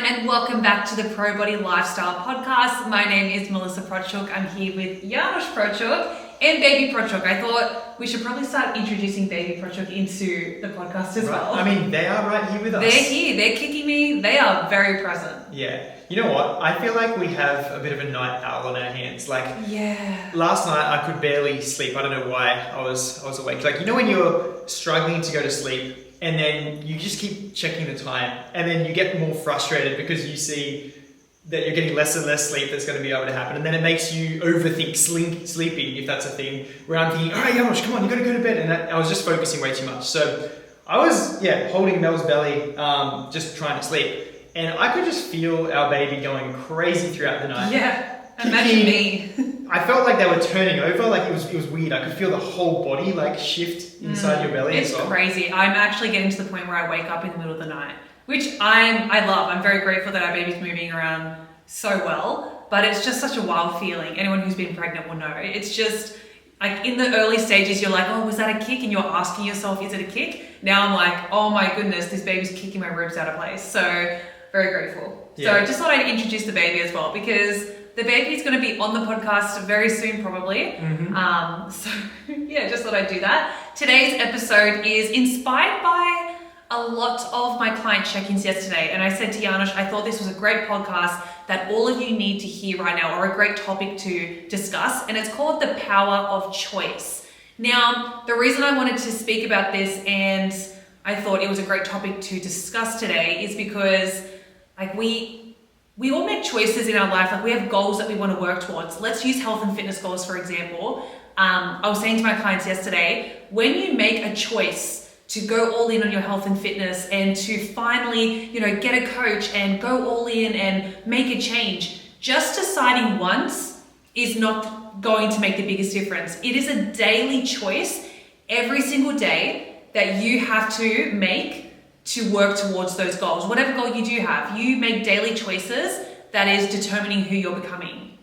and welcome back to the Pro Body Lifestyle Podcast. My name is Melissa Prochuk. I'm here with Janos Prochuk and Baby Prochuk. I thought we should probably start introducing Baby Prochuk into the podcast as well. I mean, they are right here with us. They're here, they're kicking me, they are very present. Yeah. You know what? I feel like we have a bit of a night owl on our hands. Yeah. Last night I could barely sleep. I don't know why I was awake. When you're struggling to go to sleep and then you just keep checking the time and then you get more frustrated because you see that you're getting less and less sleep that's going to be able to happen. And then it makes you overthink sleeping, if that's a thing, where I'm thinking, all right, Janos, come on, you got to go to bed. And I was just focusing way too much. So I was, holding Mel's belly, just trying to sleep. And I could just feel our baby going crazy throughout the night. Yeah, imagine me. I felt like they were turning over, it was weird. I could feel the whole body shift inside your belly as well. It's crazy. I'm actually getting to the point where I wake up in the middle of the night, which I love. I'm very grateful that our baby's moving around so well, but it's just such a wild feeling. Anyone who's been pregnant will know. It's just in the early stages, you're like, oh, was that a kick? And you're asking yourself, is it a kick? Now I'm like, oh my goodness, this baby's kicking my ribs out of place. So very grateful. Yeah. So I just thought I'd introduce the baby as well because the baby is going to be on the podcast very soon, probably. Mm-hmm. Just thought I'd do that. Today's episode is inspired by a lot of my client check-ins yesterday. And I said to Janos, I thought this was a great podcast that all of you need to hear right now, or a great topic to discuss. And it's called The Power of Choice. Now, the reason I wanted to speak about this and I thought it was a great topic to discuss today is because we all make choices in our life. We have goals that we want to work towards. Let's use health and fitness goals, for example. I was saying to my clients yesterday, when you make a choice to go all in on your health and fitness and to finally, get a coach and go all in and make a change, just deciding once is not going to make the biggest difference. It is a daily choice every single day that you have to make to work towards those goals. Whatever goal you do have, you make daily choices that is determining who you're becoming.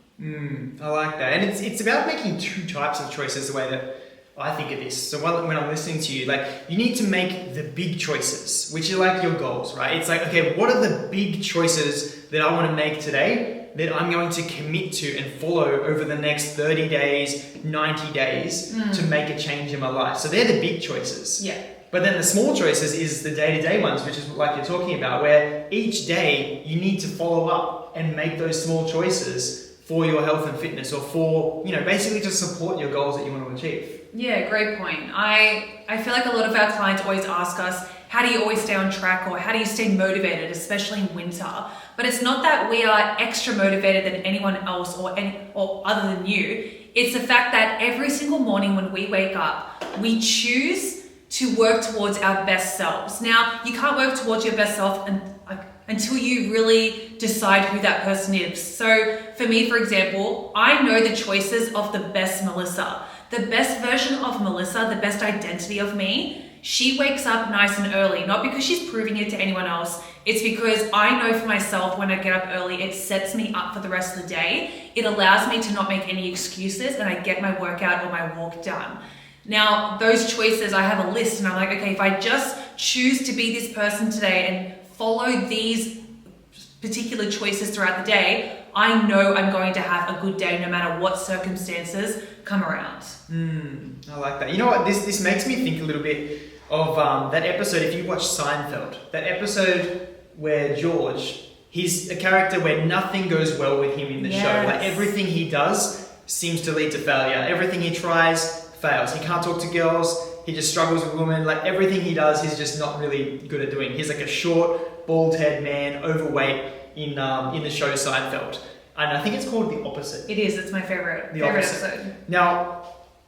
I like that. And it's about making two types of choices, the way that I think of this. So when I'm listening to you, you need to make the big choices, which are your goals, right? It's okay, what are the big choices that I want to make today that I'm going to commit to and follow over the next 30 days, 90 days to make a change in my life? So they're the big choices. Yeah. But then the small choices is the day-to-day ones, which is like you're talking about, where each day you need to follow up and make those small choices for your health and fitness, or for, basically to support your goals that you want to achieve. Yeah, great point. I feel like a lot of our clients always ask us, how do you always stay on track, or how do you stay motivated, especially in winter? But it's not that we are extra motivated than anyone else or other than you. It's the fact that every single morning when we wake up, we choose to work towards our best selves. Now, you can't work towards your best self until you really decide who that person is. So for me, for example, I know the choices of the best Melissa, the best version of Melissa, the best identity of me. She wakes up nice and early, not because she's proving it to anyone else. It's because I know for myself when I get up early, it sets me up for the rest of the day. It allows me to not make any excuses and I get my workout or my walk done. Now, those choices, I have a list and I'm like, okay, if I just choose to be this person today and follow these particular choices throughout the day, I know I'm going to have a good day no matter what circumstances come around. I like that. You know what? This makes me think a little bit of that episode, if you watch Seinfeld, that episode where George, he's a character where nothing goes well with him in the show. Everything he does seems to lead to failure. Everything he tries fails. He can't talk to girls. He just struggles with women. Everything he does, he's just not really good at doing. He's a short, bald-headed man, overweight in the show Seinfeld. And I think it's called The Opposite. It is. It's my favorite episode. Now,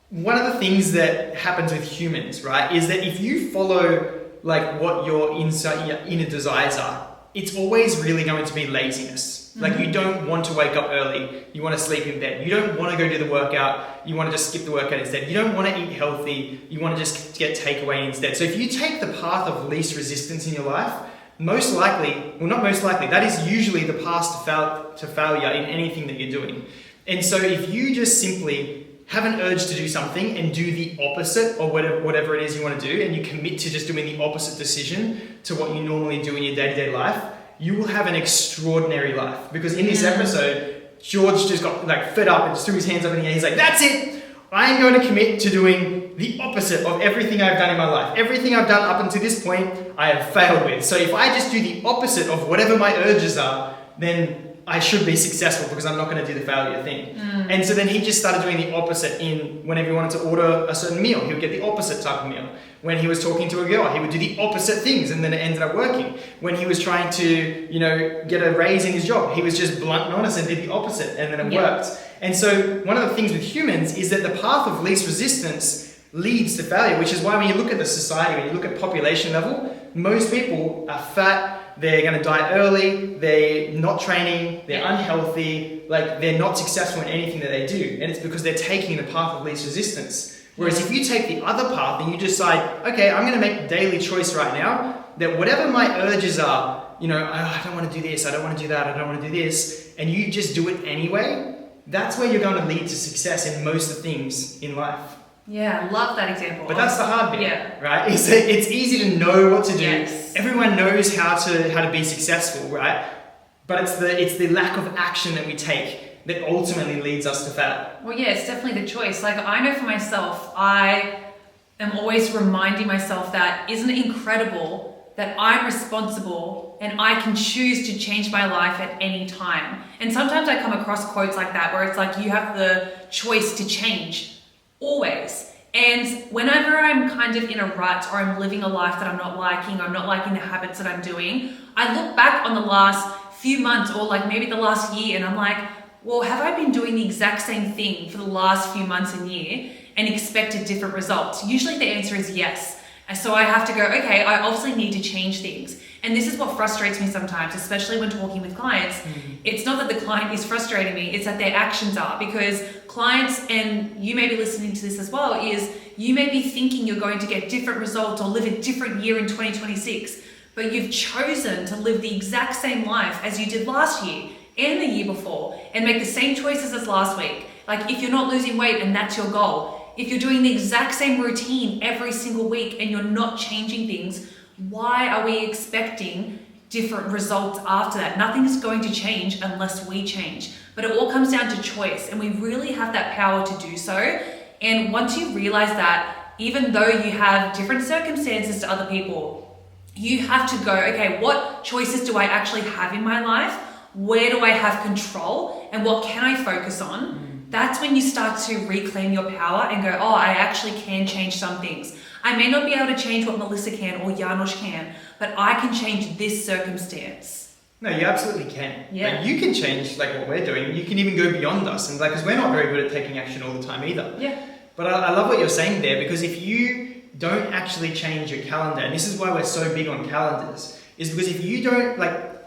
one of the things that happens with humans, right, is that if you follow what your inner desires are, it's always really going to be laziness. You don't want to wake up early. You want to sleep in bed. You don't want to go do the workout. You want to just skip the workout instead. You don't want to eat healthy. You want to just get takeaway instead. So if you take the path of least resistance in your life, that is usually the path to failure in anything that you're doing. And so if you just simply have an urge to do something and do the opposite, or whatever it is you want to do, and you commit to just doing the opposite decision to what you normally do in your day-to-day life, you will have an extraordinary life. Because in this episode, George just got like fed up and just threw his hands up in the air. He's like, that's it. I am going to commit to doing the opposite of everything I've done in my life. Everything I've done up until this point, I have failed with. So if I just do the opposite of whatever my urges are, then I should be successful because I'm not going to do the failure thing. And so then he just started doing the opposite in whenever he wanted to order a certain meal, he would get the opposite type of meal. When he was talking to a girl, he would do the opposite things and then it ended up working. When he was trying to, get a raise in his job, he was just blunt and honest and did the opposite and then it worked. And so one of the things with humans is that the path of least resistance leads to failure, which is why when you look at the society, when you look at population level, most people are fat, they're going to die early, they're not training, they're unhealthy, like they're not successful in anything that they do. And it's because they're taking the path of least resistance. Whereas if you take the other path and you decide, okay, I'm going to make a daily choice right now that whatever my urges are, I don't want to do this, I don't want to do that, I don't want to do this, and you just do it anyway, that's where you're going to lead to success in most of the things in life. Yeah, I love that example. But that's the hard bit, Yeah. right? It's easy to know what to do. Yes. Everyone knows how to be successful, right? But it's the lack of action that we take that ultimately leads us to fail. Well, yeah, it's definitely the choice. Like, I know for myself, I am always reminding myself that isn't it incredible that I'm responsible and I can choose to change my life at any time. And sometimes I come across quotes like that where it's like you have the choice to change always. And whenever I'm kind of in a rut or I'm living a life that I'm not liking the habits that I'm doing, I look back on the last few months or like maybe the last year and I'm like, well, have I been doing the exact same thing for the last few months and year and expected different results? Usually the answer is yes. And so I have to go, okay, I obviously need to change things. And this is what frustrates me sometimes, especially when talking with clients. It's not that the client is frustrating me, it's that their actions are. Because clients, and you may be listening to this as well, is you may be thinking you're going to get different results or live a different year in 2026, but you've chosen to live the exact same life as you did last year and the year before and make the same choices as last week. Like if you're not losing weight and that's your goal, if you're doing the exact same routine every single week and you're not changing things, why are we expecting different results after that? Nothing's going to change unless we change. But it all comes down to choice, and we really have that power to do so. And once you realize that, even though you have different circumstances to other people, you have to go, okay, what choices do I actually have in my life? Where do I have control? And what can I focus on? That's when you start to reclaim your power and go, oh, I actually can change some things. I may not be able to change what Melissa can or Janos can, but I can change this circumstance. No, you absolutely can. Yeah. Like, you can change like what we're doing. You can even go beyond us, and because we're not very good at taking action all the time either. Yeah. But I love what you're saying there, because if you don't actually change your calendar, and this is why we're so big on calendars, is because if you don't,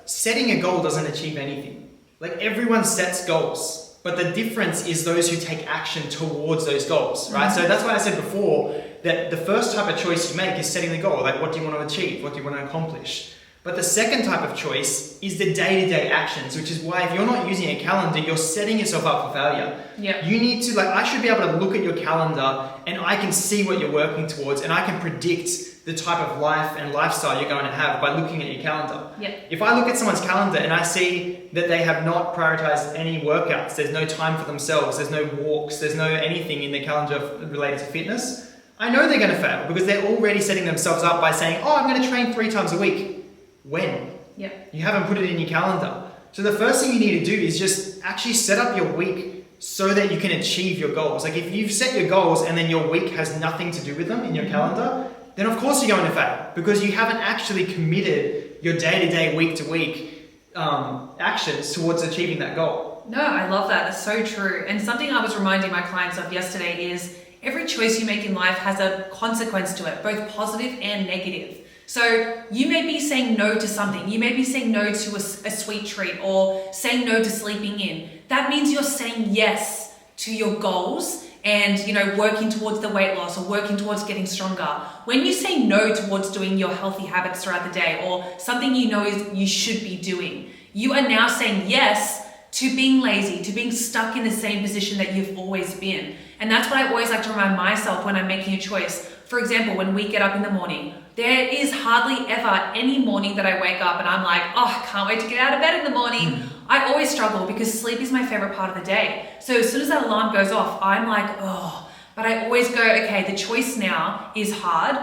setting a goal doesn't achieve anything. Like, everyone sets goals. But the difference is those who take action towards those goals, right? So that's why I said before that the first type of choice you make is setting the goal. Like, what do you want to achieve? What do you want to accomplish? But the second type of choice is the day-to-day actions, which is why if you're not using a calendar, you're setting yourself up for failure. Yeah. You need to, I should be able to look at your calendar and I can see what you're working towards and I can predict the type of life and lifestyle you're going to have by looking at your calendar. Yeah. If I look at someone's calendar and I see that they have not prioritized any workouts, there's no time for themselves, there's no walks, there's no anything in their calendar related to fitness, I know they're going to fail because they're already setting themselves up by saying, oh, I'm going to train 3 times a week. When? Yeah. You haven't put it in your calendar. So the first thing you need to do is just actually set up your week so that you can achieve your goals. Like, if you've set your goals and then your week has nothing to do with them in your calendar, then of course you're going to fail because you haven't actually committed your day-to-day, week-to-week actions towards achieving that goal. No, I love that. That's so true. And something I was reminding my clients of yesterday is every choice you make in life has a consequence to it, both positive and negative. So you may be saying no to something. You may be saying no to a sweet treat or saying no to sleeping in. That means you're saying yes to your goals and, working towards the weight loss or working towards getting stronger. When you say no towards doing your healthy habits throughout the day or something you know is you should be doing, you are now saying yes to being lazy, to being stuck in the same position that you've always been. And that's what I always like to remind myself when I'm making a choice. For example, when we get up in the morning, There is hardly ever any morning that I wake up and I'm like, oh, I can't wait to get out of bed in the morning. I always struggle because sleep is my favorite part of the day. So as soon as that alarm goes off, I'm like, oh, but I always go, okay, the choice now is hard.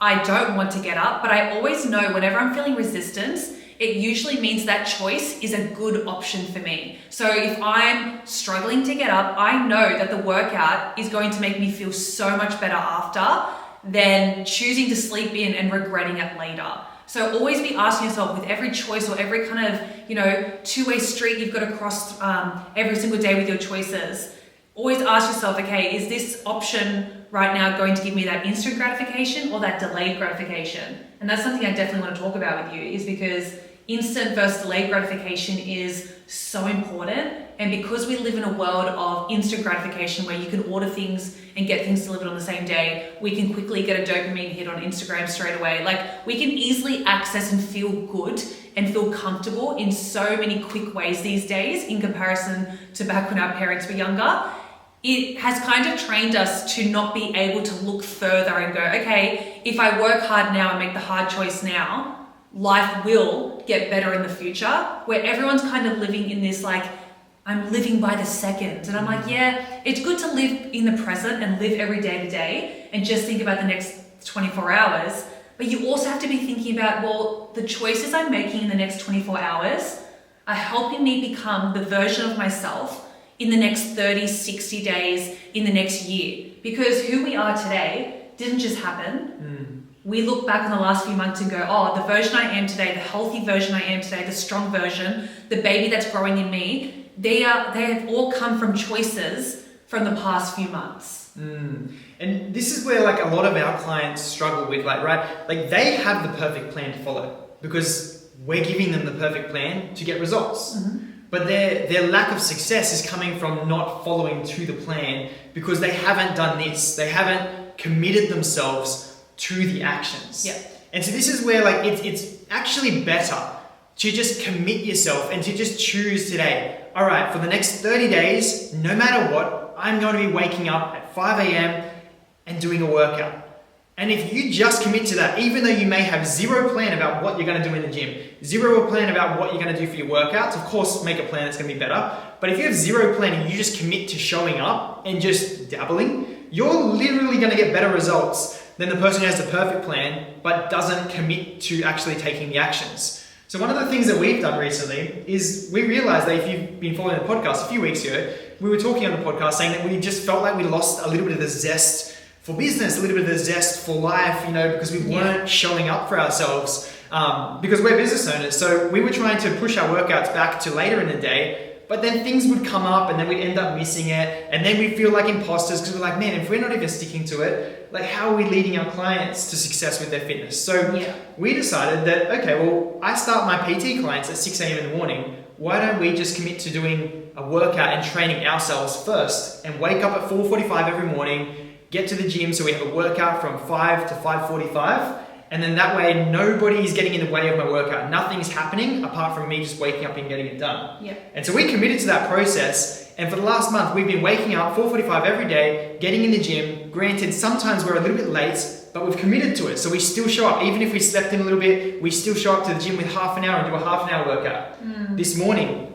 I don't want to get up, but I always know whenever I'm feeling resistance, it usually means that choice is a good option for me. So if I'm struggling to get up, I know that the workout is going to make me feel so much better after than choosing to sleep in and regretting it later. So always be asking yourself with every choice or every kind of, two-way street you've got to cross every single day with your choices. Always ask yourself, okay, is this option right now going to give me that instant gratification or that delayed gratification? And that's something I definitely want to talk about with you, is because instant versus delayed gratification is so important. And because we live in a world of instant gratification where you can order things and get things delivered on the same day, we can quickly get a dopamine hit on Instagram straight away. Like, we can easily access and feel good and feel comfortable in so many quick ways these days in comparison to back when our parents were younger. It has kind of trained us to not be able to look further and go, okay, if I work hard now and make the hard choice now, life will get better in the future, where everyone's kind of living in this like, I'm living by the second. And I'm like, yeah, it's good to live in the present and live every day to day and just think about the next 24 hours. But you also have to be thinking about, well, the choices I'm making in the next 24 hours are helping me become the version of myself in the next 30, 60 days, in the next year. Because who we are today didn't just happen. We look back on the last few months and go, oh, the version I am today, the healthy version I am today, the strong version, the baby that's growing in me, they have all come from choices from the past few months. And this is where like a lot of our clients struggle with, like they have the perfect plan to follow because we're giving them the perfect plan to get results. But their lack of success is coming from not following to the plan because they haven't done this. They haven't committed themselves to the actions. And so this is where like it's actually better to just commit yourself and to just choose today. All right, for the next 30 days, no matter what, I'm going to be waking up at 5 a.m. and doing a workout. And if you just commit to that, even though you may have zero plan about what you're going to do in the gym, zero plan about what you're going to do for your workouts, of course, make a plan that's going to be better. But if you have zero plan and you just commit to showing up and just dabbling, you're literally going to get better results than the person who has the perfect plan but doesn't commit to actually taking the actions. So one of the things that we've done recently is we realized that if you've been following the podcast a few weeks ago, we were talking on the podcast saying that we just felt like we lost a little bit of the zest for business, a little bit of the zest for life, because we weren't showing up for ourselves because we're business owners. So we were trying to push our workouts back to later in the day, but then things would come up and then we'd end up missing it. And then we'd feel like imposters because we're like, man, if we're not even sticking to it, like how are we leading our clients to success with their fitness? So we decided that, okay, well, I start my PT clients at 6 a.m. in the morning. Why don't we just commit to doing a workout and training ourselves first and wake up at 4:45 every morning, get to the gym so we have a workout from 5 to 5:45. And then that way, nobody's getting in the way of my workout. Nothing's happening apart from me just waking up and getting it done. And so we committed to that process. And for the last month, we've been waking up 4:45 every day, getting in the gym. Granted, sometimes we're a little bit late, but we've committed to it. So we still show up. Even if we slept in a little bit, we still show up to the gym with half an hour and do a half an hour workout. This morning,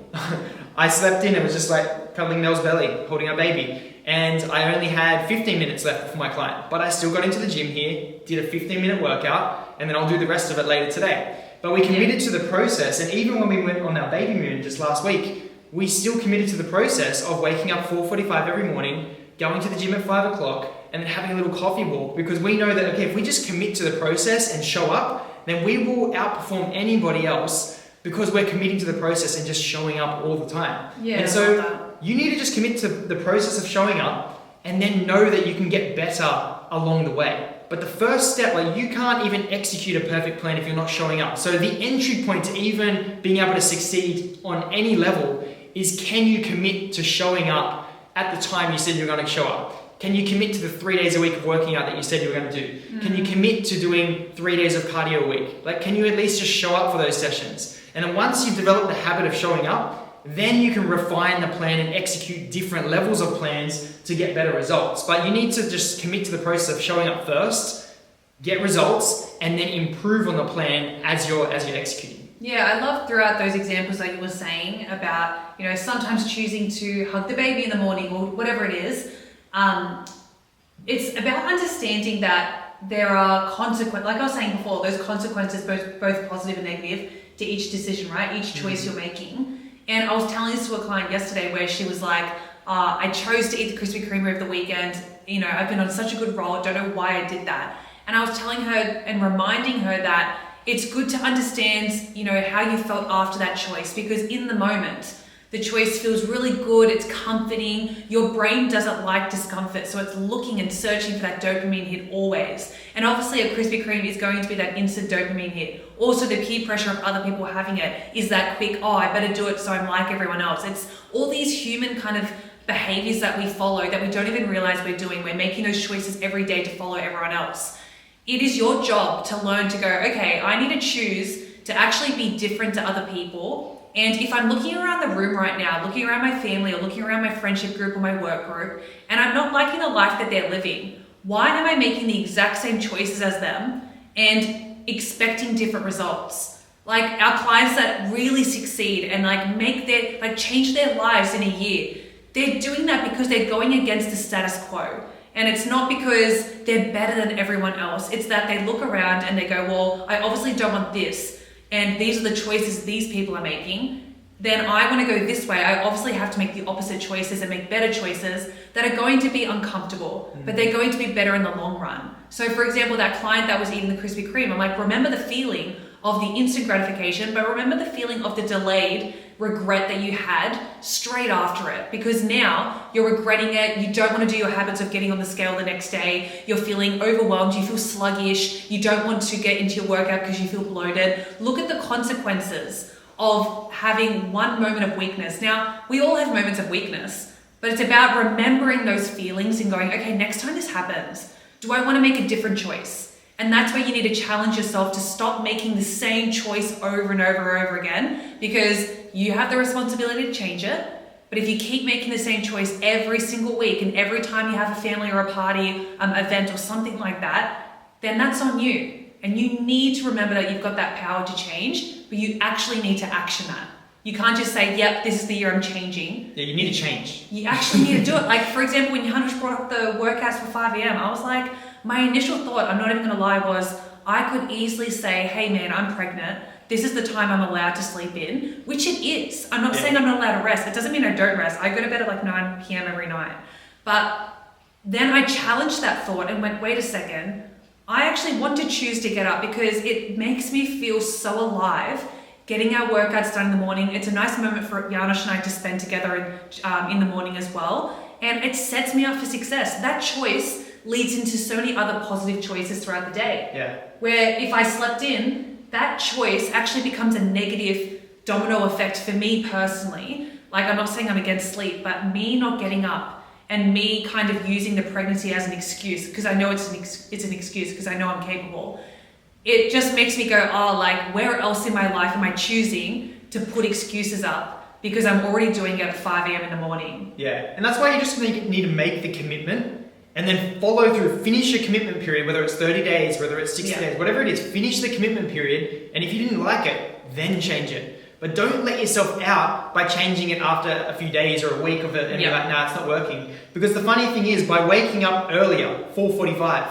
I slept in. It was just like cuddling Mel's belly, holding our baby. And I only had 15 minutes left for my client, but I still got into the gym here, did a 15-minute workout, and then I'll do the rest of it later today. But we committed to the process, and even when we went on our baby moon just last week, we still committed to the process of waking up 4:45 every morning, going to the gym at 5 o'clock, and then having a little coffee walk, because we know that, okay, if we just commit to the process and show up, then we will outperform anybody else because we're committing to the process and just showing up all the time. And so you need to just commit to the process of showing up and then know that you can get better along the way. But the first step, like you can't even execute a perfect plan if you're not showing up. So the entry point to even being able to succeed on any level is, can you commit to showing up at the time you said you're going to show up? Can you commit to the 3 days a week of working out that you said you were going to do? Can you commit to doing 3 days of cardio a week? Like, can you at least just show up for those sessions? And then once you've developed the habit of showing up, then you can refine the plan and execute different levels of plans to get better results. But you need to just commit to the process of showing up first get results, and then improve on the plan as you're executing. Yeah, I love throughout those examples that you were saying about, sometimes choosing to hug the baby in the morning or whatever it is. It's about understanding that there are consequences, like I was saying before, those consequences, both positive and negative, to each decision, right? Each choice you're making. And I was telling this to a client yesterday where she was like, I chose to eat the Krispy Kreme over the weekend. I've been on such a good roll. Don't know why I did that. And I was telling her and reminding her that it's good to understand, how you felt after that choice, because in the moment, the choice feels really good, it's comforting, your brain doesn't like discomfort, so it's looking and searching for that dopamine hit always. And obviously a Krispy Kreme is going to be that instant dopamine hit. Also the peer pressure of other people having it is that quick, I better do it so I'm like everyone else. It's all these human kind of behaviors that we follow that we don't even realize we're doing. We're making those choices every day to follow everyone else. It is your job to learn to go, okay, I need to choose to actually be different to other people. And if I'm looking around the room right now, looking around my family or looking around my friendship group or my work group, and I'm not liking the life that they're living, why am I making the exact same choices as them and expecting different results? Like our clients that really succeed and change their lives in a year, they're doing that because they're going against the status quo. And it's not because they're better than everyone else. It's that they look around and they go, well, I obviously don't want this. And these are the choices these people are making. Then I want to go this way. I obviously have to make the opposite choices and make better choices that are going to be uncomfortable, but they're going to be better in the long run. So for example, that client that was eating the Krispy Kreme, I'm like, remember the feeling of the instant gratification, but remember the feeling of the delayed regret that you had straight after it, because now you're regretting it. You don't want to do your habits of getting on the scale the next day. You're feeling overwhelmed. You feel sluggish. You don't want to get into your workout because you feel bloated. Look at the consequences of having one moment of weakness. Now, we all have moments of weakness, but it's about remembering those feelings and going, okay, next time this happens, do I want to make a different choice? And that's where you need to challenge yourself to stop making the same choice over and over and over again, because you have the responsibility to change it. But if you keep making the same choice every single week and every time you have a family or a party event or something like that, then that's on you. And you need to remember that you've got that power to change, but you actually need to action that. You can't just say, yep, this is the year I'm changing. Yeah, you need to change. You actually need to do it. Like, for example, when Johannes brought up the workouts for 5 a.m., I was like, my initial thought, I'm not even going to lie, was I could easily say, hey man, I'm pregnant. This is the time I'm allowed to sleep in, which it is. I'm not saying I'm not allowed to rest. It doesn't mean I don't rest. I go to bed at like 9 p.m. every night. But then I challenged that thought and went, wait a second. I actually want to choose to get up because it makes me feel so alive. Getting our workouts done in the morning. It's a nice moment for Janos and I to spend together in the morning as well. And it sets me up for success. That choice leads into so many other positive choices throughout the day. Yeah. Where if I slept in, that choice actually becomes a negative domino effect for me personally. Like, I'm not saying I'm against sleep, but me not getting up and me kind of using the pregnancy as an excuse, because I know it's an excuse because I know I'm capable. It just makes me go, where else in my life am I choosing to put excuses up? Because I'm already doing it at 5 a.m. in the morning. Yeah, and that's why you just need to make the commitment and then follow through, finish your commitment period, whether it's 30 days, whether it's 60 days, whatever it is, finish the commitment period. And if you didn't like it, then change it. But don't let yourself out by changing it after a few days or a week of it and you're like, nah, it's not working. Because the funny thing is, by waking up earlier, 4:45,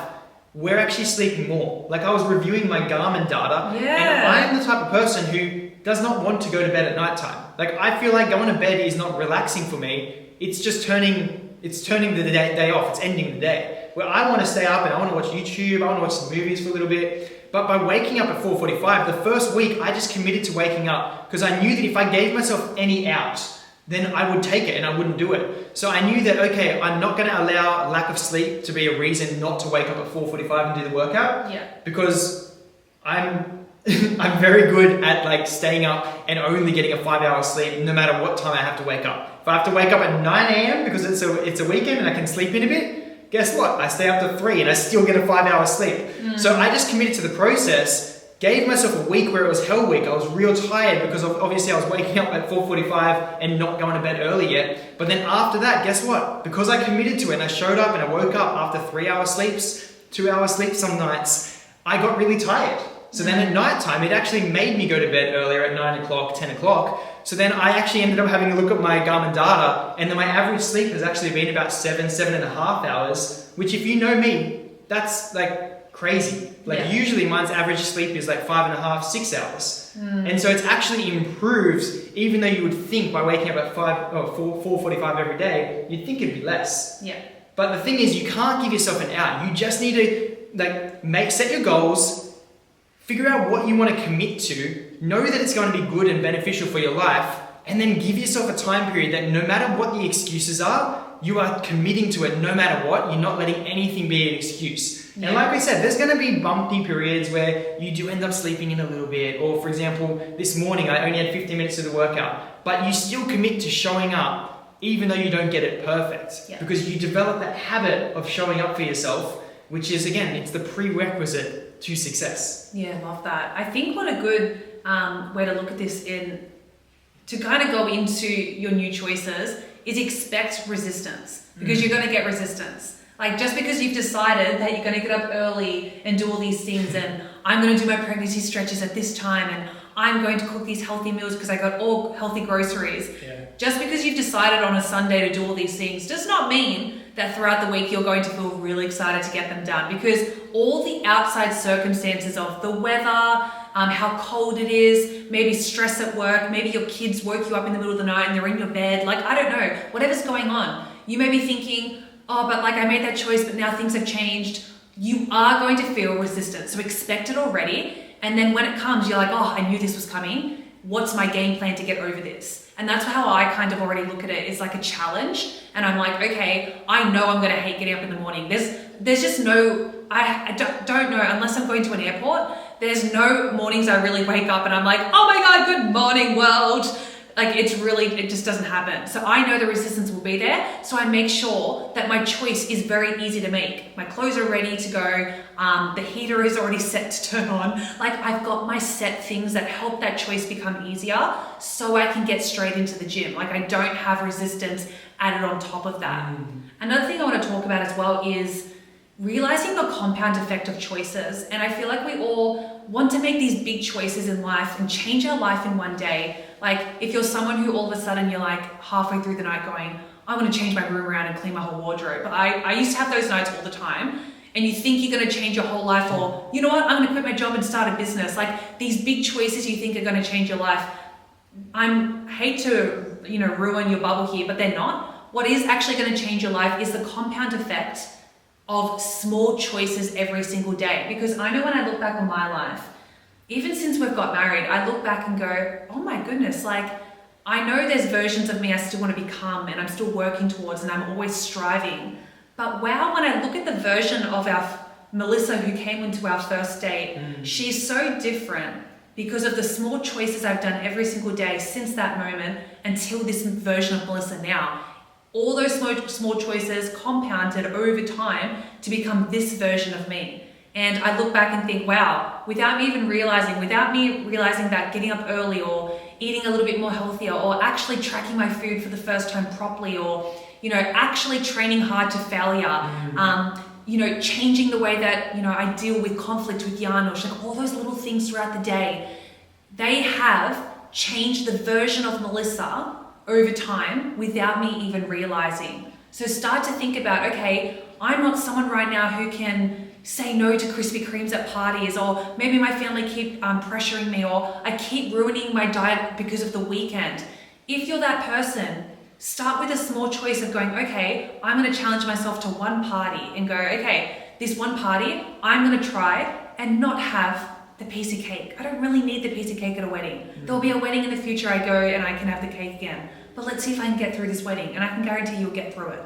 we're actually sleeping more. Like, I was reviewing my Garmin data, and I'm the type of person who does not want to go to bed at nighttime. Like, I feel like going to bed is not relaxing for me. It's just turning the day off. It's ending the day. Where I want to stay up and I want to watch YouTube, I want to watch some movies for a little bit. But by waking up at 4:45, the first week I just committed to waking up because I knew that if I gave myself any out, then I would take it and I wouldn't do it. So I knew that, okay, I'm not going to allow lack of sleep to be a reason not to wake up at 4:45 and do the workout. Yeah. Because I'm very good at staying up and only getting a 5-hour sleep no matter what time I have to wake up. If I have to wake up at 9 a.m. because it's a weekend and I can sleep in a bit, guess what? I stay up to 3 and I still get a 5-hour sleep. So I just committed to the process, gave myself a week where it was hell week. I was real tired because obviously I was waking up at 4:45 and not going to bed early yet. But then after that, guess what? Because I committed to it and I showed up and I woke up after 3-hour sleeps, 2-hour sleep some nights, I got really tired. So then at night time, it actually made me go to bed earlier at 9 o'clock, 10 o'clock. So then I actually ended up having a look at my Garmin data, and then my average sleep has actually been about 7.5 hours, which if you know me, that's like crazy. Like usually mine's average sleep is like 5.5, 6 hours. And so it's actually improved, even though you would think by waking up at 4:45 every day, you'd think it'd be less. Yeah. But the thing is, you can't give yourself an out. You just need to set your goals, figure out what you want to commit to, know that it's going to be good and beneficial for your life, and then give yourself a time period that no matter what the excuses are, you are committing to it no matter what. You're not letting anything be an excuse. And like we said, there's going to be bumpy periods where you do end up sleeping in a little bit. Or for example, this morning I only had 15 minutes to the workout. But you still commit to showing up even though you don't get it perfect. Because you develop that habit of showing up for yourself, which is, again, it's the prerequisite to success. Yeah, love that. I think what a good way to look at this to kind of go into your new choices is expect resistance, because you're going to get resistance. Like just because you've decided that you're going to get up early and do all these things, and I'm going to do my pregnancy stretches at this time, and I'm going to cook these healthy meals because I got all healthy groceries. Just because you've decided on a Sunday to do all these things does not mean that throughout the week you're going to feel really excited to get them done, because all the outside circumstances of the weather, how cold it is, maybe stress at work, maybe your kids woke you up in the middle of the night and they're in your bed, like I don't know, whatever's going on. You may be thinking, oh, but like I made that choice, but now things have changed. You are going to feel resistance, so expect it already. And then when it comes, you're like, oh, I knew this was coming. What's my game plan to get over this? And that's how I kind of already look at it. It's like a challenge. And I'm like, okay, I know I'm going to hate getting up in the morning. There's just no, I don't know, unless I'm going to an airport, there's no mornings I really wake up and I'm like, oh my God, good morning world. Like it just doesn't happen. So I know the resistance will be there. So I make sure that my choice is very easy to make. My clothes are ready to go. The heater is already set to turn on. Like I've got my set things that help that choice become easier so I can get straight into the gym. Like I don't have resistance added on top of that. Another thing I want to talk about as well is realizing the compound effect of choices. And I feel like we all want to make these big choices in life and change our life in one day. Like if you're someone who all of a sudden you're like halfway through the night going, I want to change my room around and clean my whole wardrobe. I used to have those nights all the time. And you think you're going to change your whole life, or you know what, I'm going to quit my job and start a business. Like these big choices you think are going to change your life. I hate to, ruin your bubble here, but they're not. What is actually going to change your life is the compound effect of small choices every single day. Because I know when I look back on my life, even since we've got married, I look back and go, oh my goodness, like I know there's versions of me I still want to become and I'm still working towards and I'm always striving. But wow, when I look at the version of our Melissa who came into our first date, she's so different because of the small choices I've done every single day since that moment until this version of Melissa now. All those small choices compounded over time to become this version of me. And I look back and think, wow, without me realizing that getting up early or eating a little bit more healthier or actually tracking my food for the first time properly or, actually training hard to failure, changing the way that, I deal with conflict with Janusz, like all those little things throughout the day, they have changed the version of Melissa over time without me even realizing. So start to think about, okay, I'm not someone right now who can say no to Krispy Kremes at parties, or maybe my family keep pressuring me, or I keep ruining my diet because of the weekend. If you're that person, start with a small choice of going, okay, I'm going to challenge myself to one party and go, okay, this one party, I'm going to try and not have the piece of cake. I don't really need the piece of cake at a wedding. There'll be a wedding in the future I go and I can have the cake again. But let's see if I can get through this wedding, and I can guarantee you'll get through it.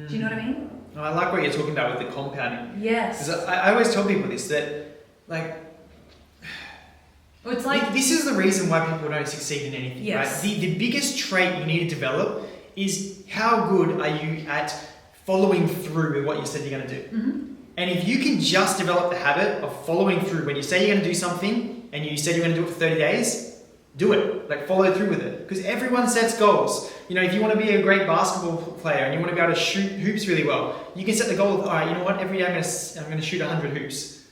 Do you know what I mean? I like what you're talking about with the compounding. Yes. Because I always tell people this, that it's like this is the reason why people don't succeed in anything, yes. right? The biggest trait you need to develop is how good are you at following through with what you said you're going to do. And if you can just develop the habit of following through, when you say you're going to do something and you said you're going to do it for 30 days, do it. Like follow through with it. Because everyone sets goals. If you want to be a great basketball player and you want to be able to shoot hoops really well, you can set the goal of, all right, you know what, every day I'm going to shoot 100 hoops.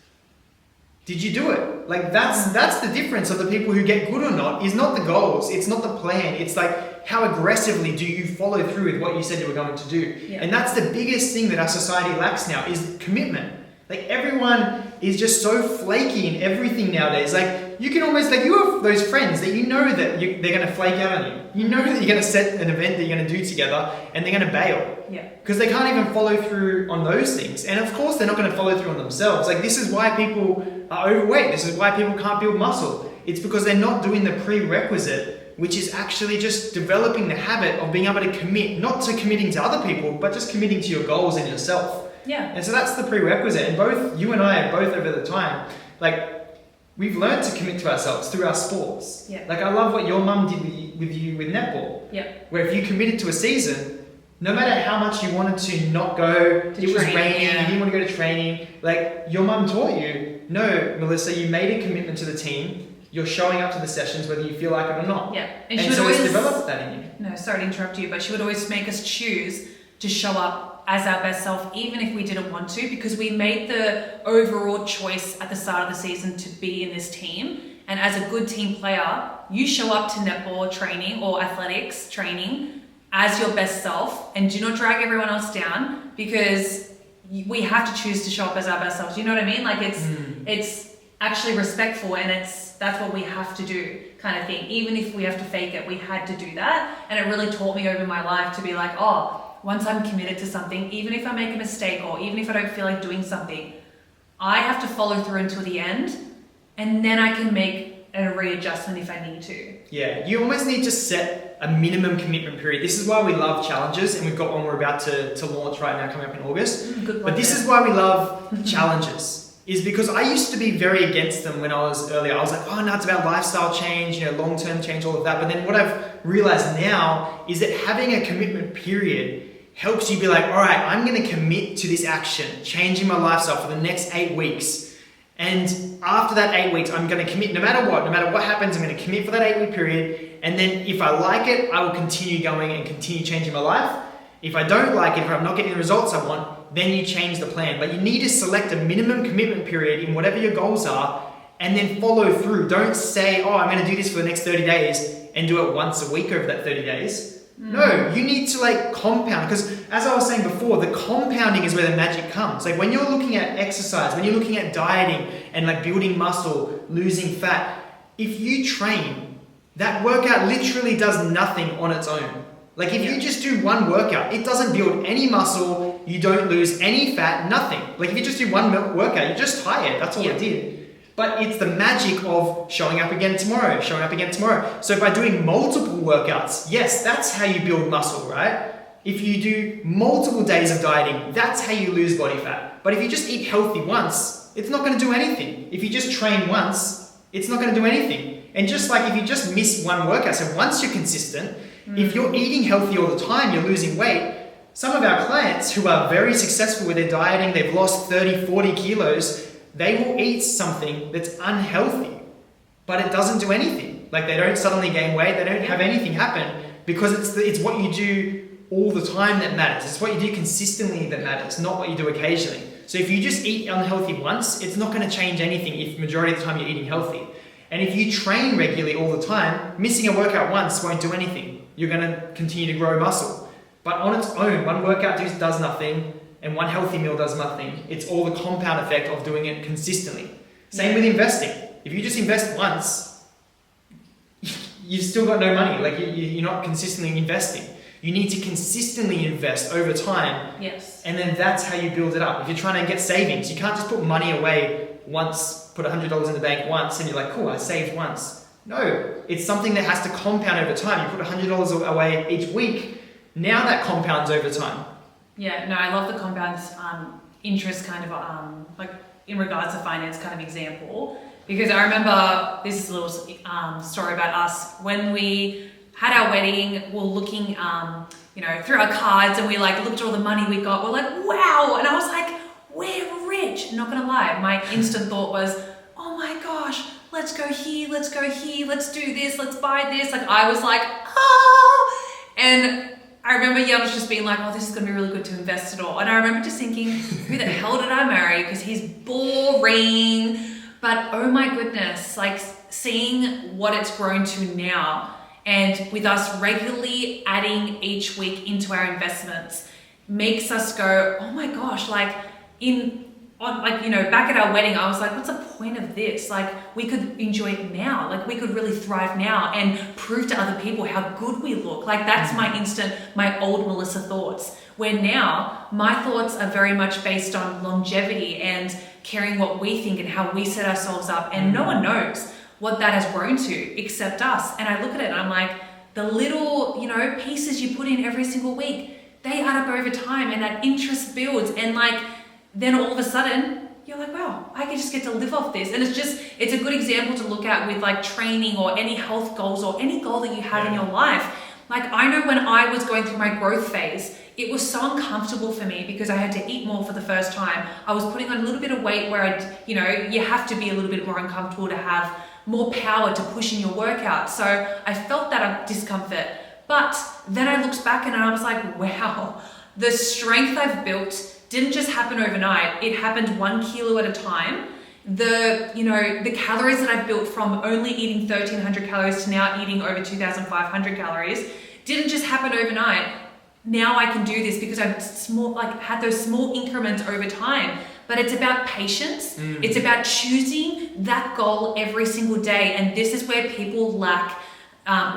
did you do it? Like that's the difference of the people who get good or not, is not the goals, it's not the plan, it's like how aggressively do you follow through with what you said you were going to do. Yeah. And that's the biggest thing that our society lacks now, is commitment. Like everyone is just so flaky in everything nowadays. Like you can almost, like you have those friends that you know that they're going to flake out on you. You know that you're going to set an event that you're going to do together and they're going to bail. Yeah. Because they can't even follow through on those things. And of course they're not going to follow through on themselves. Like this is why people are overweight. This is why people can't build muscle. It's because they're not doing the prerequisite, which is actually just developing the habit of being able to commit, not to committing to other people, but just committing to your goals and yourself. Yeah. And so that's the prerequisite. And both you and I, both over the time, like we've learned to commit to ourselves through our sports. Yeah. Like I love what your mum did with you with netball. Yeah. Where if you committed to a season, no matter how much you wanted to not go, it was raining, you didn't want to go to training, like your mum taught you, no, Melissa, you made a commitment to the team, you're showing up to the sessions whether you feel like it or not. Yeah. And she would so always it's developed that in you. No, sorry to interrupt you, but she would always make us choose to show up as our best self, even if we didn't want to, because we made the overall choice at the start of the season to be in this team. And as a good team player, you show up to netball training or athletics training as your best self, and do not drag everyone else down, because we have to choose to show up as our best selves. You know what I mean? Like it's actually respectful, and that's what we have to do, kind of thing. Even if we have to fake it, we had to do that. And it really taught me over my life to be like, oh, once I'm committed to something, even if I make a mistake or even if I don't feel like doing something, I have to follow through until the end, and then I can make a readjustment if I need to. Yeah, you almost need to set a minimum commitment period. This is why we love challenges, and we've got one we're about to launch right now coming up in August. Good but this is why we love challenges, is because I used to be very against them when I was earlier. I was like, oh no, it's about lifestyle change, long-term change, all of that. But then what I've realized now is that having a commitment period helps you be like, all right, I'm going to commit to this action, changing my lifestyle for the next 8 weeks. And after that 8 weeks, I'm going to commit no matter what happens, I'm going to commit for that 8 week period. And then if I like it, I will continue going and continue changing my life. If I don't like it, if I'm not getting the results I want, then you change the plan. But you need to select a minimum commitment period in whatever your goals are, and then follow through. Don't say, oh, I'm going to do this for the next 30 days and do it once a week over that 30 days. No, you need to compound, because as I was saying before, the compounding is where the magic comes. Like when you're looking at exercise, when you're looking at dieting and building muscle, losing fat, if you train, that workout literally does nothing on its own. Like if you just do one workout, it doesn't build any muscle, you don't lose any fat, nothing. Like if you just do one workout, you're just tired, that's all it did. But it's the magic of showing up again tomorrow, showing up again tomorrow. So by doing multiple workouts, yes, that's how you build muscle, right? If you do multiple days of dieting, that's how you lose body fat. But if you just eat healthy once, it's not going to do anything. If you just train once, it's not going to do anything. And just like if you just miss one workout, so once you're consistent, if you're eating healthy all the time, you're losing weight. Some of our clients who are very successful with their dieting, they've lost 30, 40 kilos, they will eat something that's unhealthy, but it doesn't do anything. Like they don't suddenly gain weight, they don't have anything happen, because it's what you do all the time that matters. It's what you do consistently that matters, not what you do occasionally. So if you just eat unhealthy once, it's not going to change anything if the majority of the time you're eating healthy. And if you train regularly all the time, missing a workout once won't do anything. You're going to continue to grow muscle. But on its own, one workout just does nothing, and one healthy meal does nothing. It's all the compound effect of doing it consistently. Same with investing. If you just invest once, you've still got no money. Like you're not consistently investing. You need to consistently invest over time. Yes. And then that's how you build it up. If you're trying to get savings, you can't just put money away once, put $100 in the bank once, and you're like, cool, I saved once. No, it's something that has to compound over time. You put $100 away each week. Now that compounds over time. Yeah, no, I love the compound interest kind of in regards to finance kind of example, because I remember this is a little story about us when we had our wedding. We're looking through our cards, and we looked at all the money we got. We're like, wow, and I was like, we're rich. Not gonna lie, my instant thought was, oh my gosh, let's go here, let's do this, let's buy this. I was like, and I remember Janos just being like, oh, this is going to be really good to invest it all. And I remember just thinking, who the hell did I marry? Because he's boring. But oh my goodness, like seeing what it's grown to now, and with us regularly adding each week into our investments, makes us go, oh my gosh, like back at our wedding, I was like, what's the point of this? Like, we could enjoy it now. Like, we could really thrive now and prove to other people how good we look. Like, that's my old Melissa thoughts. Where now, my thoughts are very much based on longevity and caring what we think and how we set ourselves up. And no one knows what that has grown to except us. And I look at it and I'm like, the little, pieces you put in every single week, they add up over time, and that interest builds. And like, then all of a sudden you're like, wow, I can just get to live off this. And it's a good example to look at with like training or any health goals or any goal that you have in your life. Like, I know when I was going through my growth phase, it was so uncomfortable for me because I had to eat more for the first time. I was putting on a little bit of weight where you have to be a little bit more uncomfortable to have more power to push in your workout. So I felt that discomfort. But then I looked back and I was like, wow, the strength I've built didn't just happen overnight. It happened 1 kilo at a time. The calories that I've built from only eating 1,300 calories to now eating over 2,500 calories didn't just happen overnight. Now I can do this because I've had those small increments over time. But it's about patience. It's about choosing that goal every single day. And this is where people lack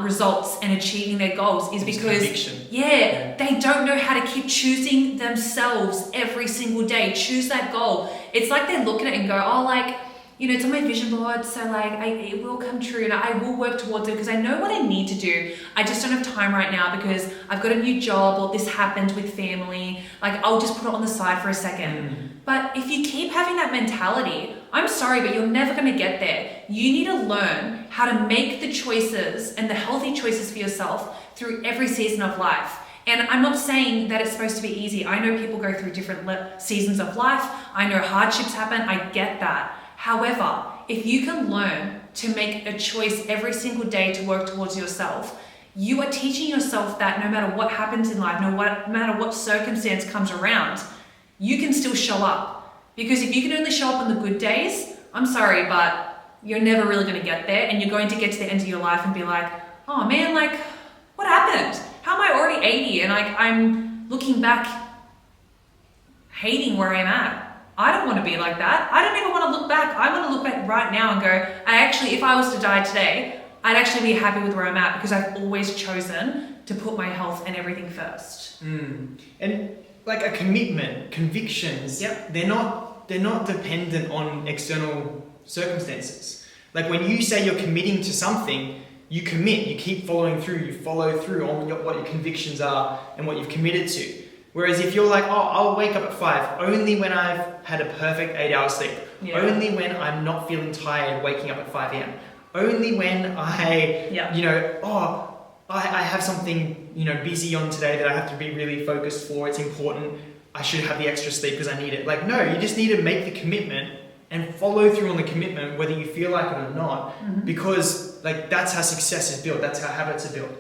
results and achieving their goals, is because they don't know how to keep choosing themselves every single day. Choose that goal. It's like they look at it and go, oh, like, it's on my vision board, so like it will come true and I will work towards it because I know what I need to do. I just don't have time right now because I've got a new job or this happened with family. Like, I'll just put it on the side for a second. But if you keep having that mentality, I'm sorry, but you're never going to get there. You need to learn how to make the choices and the healthy choices for yourself through every season of life. And I'm not saying that it's supposed to be easy. I know people go through different seasons of life. I know hardships happen. I get that. However, if you can learn to make a choice every single day to work towards yourself, you are teaching yourself that no matter what happens in life, no matter what circumstance comes around, you can still show up. Because if you can only show up on the good days, I'm sorry, but you're never really going to get there, and you're going to get to the end of your life and be like, oh man, like, what happened? How am I already 80 and like I'm looking back hating where I'm at? I don't want to be like that. I don't even want to look back. I want to look back right now and go, if I was to die today, I'd actually be happy with where I'm at because I've always chosen to put my health and everything first. And like a commitment, convictions, they're not dependent on external circumstances. Like, when you say you're committing to something, you commit, you keep following through, you follow through on what your convictions are and what you've committed to. Whereas if you're like, oh, I'll wake up at 5 only when I've had a perfect 8-hour sleep, only when I'm not feeling tired waking up at 5 a.m, only when I have something, busy on today that I have to be really focused for, it's important, I should have the extra sleep because I need it. Like, no, you just need to make the commitment and follow through on the commitment whether you feel like it or not, because like that's how success is built, that's how habits are built.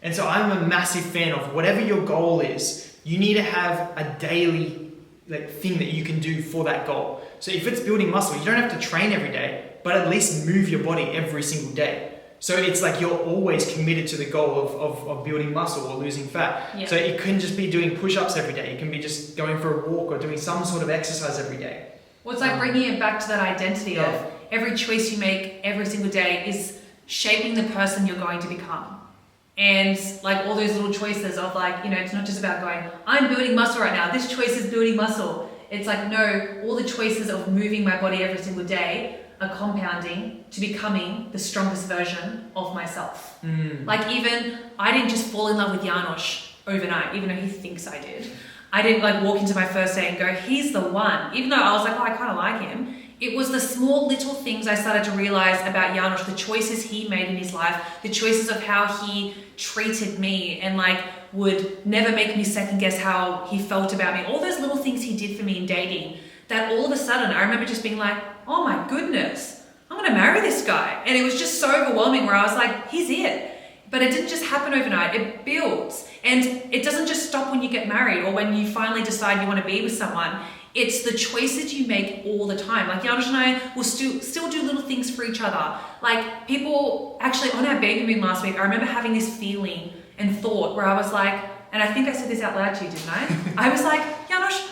And so I'm a massive fan of whatever your goal is, you need to have a daily thing that you can do for that goal. So if it's building muscle, you don't have to train every day, but at least move your body every single day. So it's like you're always committed to the goal of building muscle or losing fat. Yeah. So it can just be doing push-ups every day. It can be just going for a walk or doing some sort of exercise every day. Well, it's like bringing it back to that identity of every choice you make every single day is shaping the person you're going to become. And like all those little choices of like, it's not just about going, I'm building muscle right now. This choice is building muscle. It's like, no, all the choices of moving my body every single day are compounding to becoming the strongest version of myself. Like, even I didn't just fall in love with Janos overnight, even though he thinks I did. I didn't like walk into my first day and go, he's the one. Even though I was like, oh, I kind of like him. It was the small little things I started to realize about Janos, the choices he made in his life, the choices of how he treated me and like would never make me second guess how he felt about me. All those little things he did for me in dating, that all of a sudden I remember just being like, oh my goodness, I'm going to marry this guy. And it was just so overwhelming where I was like, he's it. But it didn't just happen overnight, it builds. And it doesn't just stop when you get married or when you finally decide you want to be with someone. It's the choices you make all the time. Like Janusz and I will still do little things for each other. Like people, actually on our baby moon last week, I remember having this feeling and thought where I was like, and I think I said this out loud to you, didn't I? I was like, Janusz,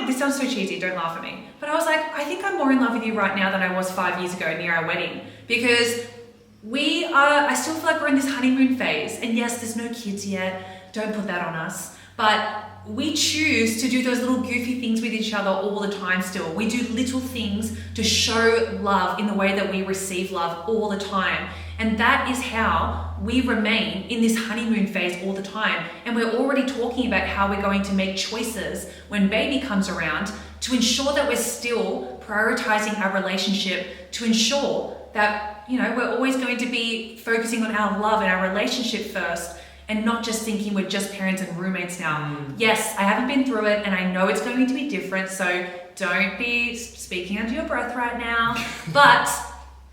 this sounds so cheesy, don't laugh at me. But I was like, I think I'm more in love with you right now than I was 5 years ago near our wedding. Because I still feel like we're in this honeymoon phase. And yes, there's no kids yet. Don't put that on us. But we choose to do those little goofy things with each other all the time still. We do little things to show love in the way that we receive love all the time. And that is how we remain in this honeymoon phase all the time. And we're already talking about how we're going to make choices when baby comes around to ensure that we're still prioritizing our relationship, to ensure that, we're always going to be focusing on our love and our relationship first, and not just thinking we're just parents and roommates now. Yes, I haven't been through it and I know it's going to be different, so don't be speaking under your breath right now. But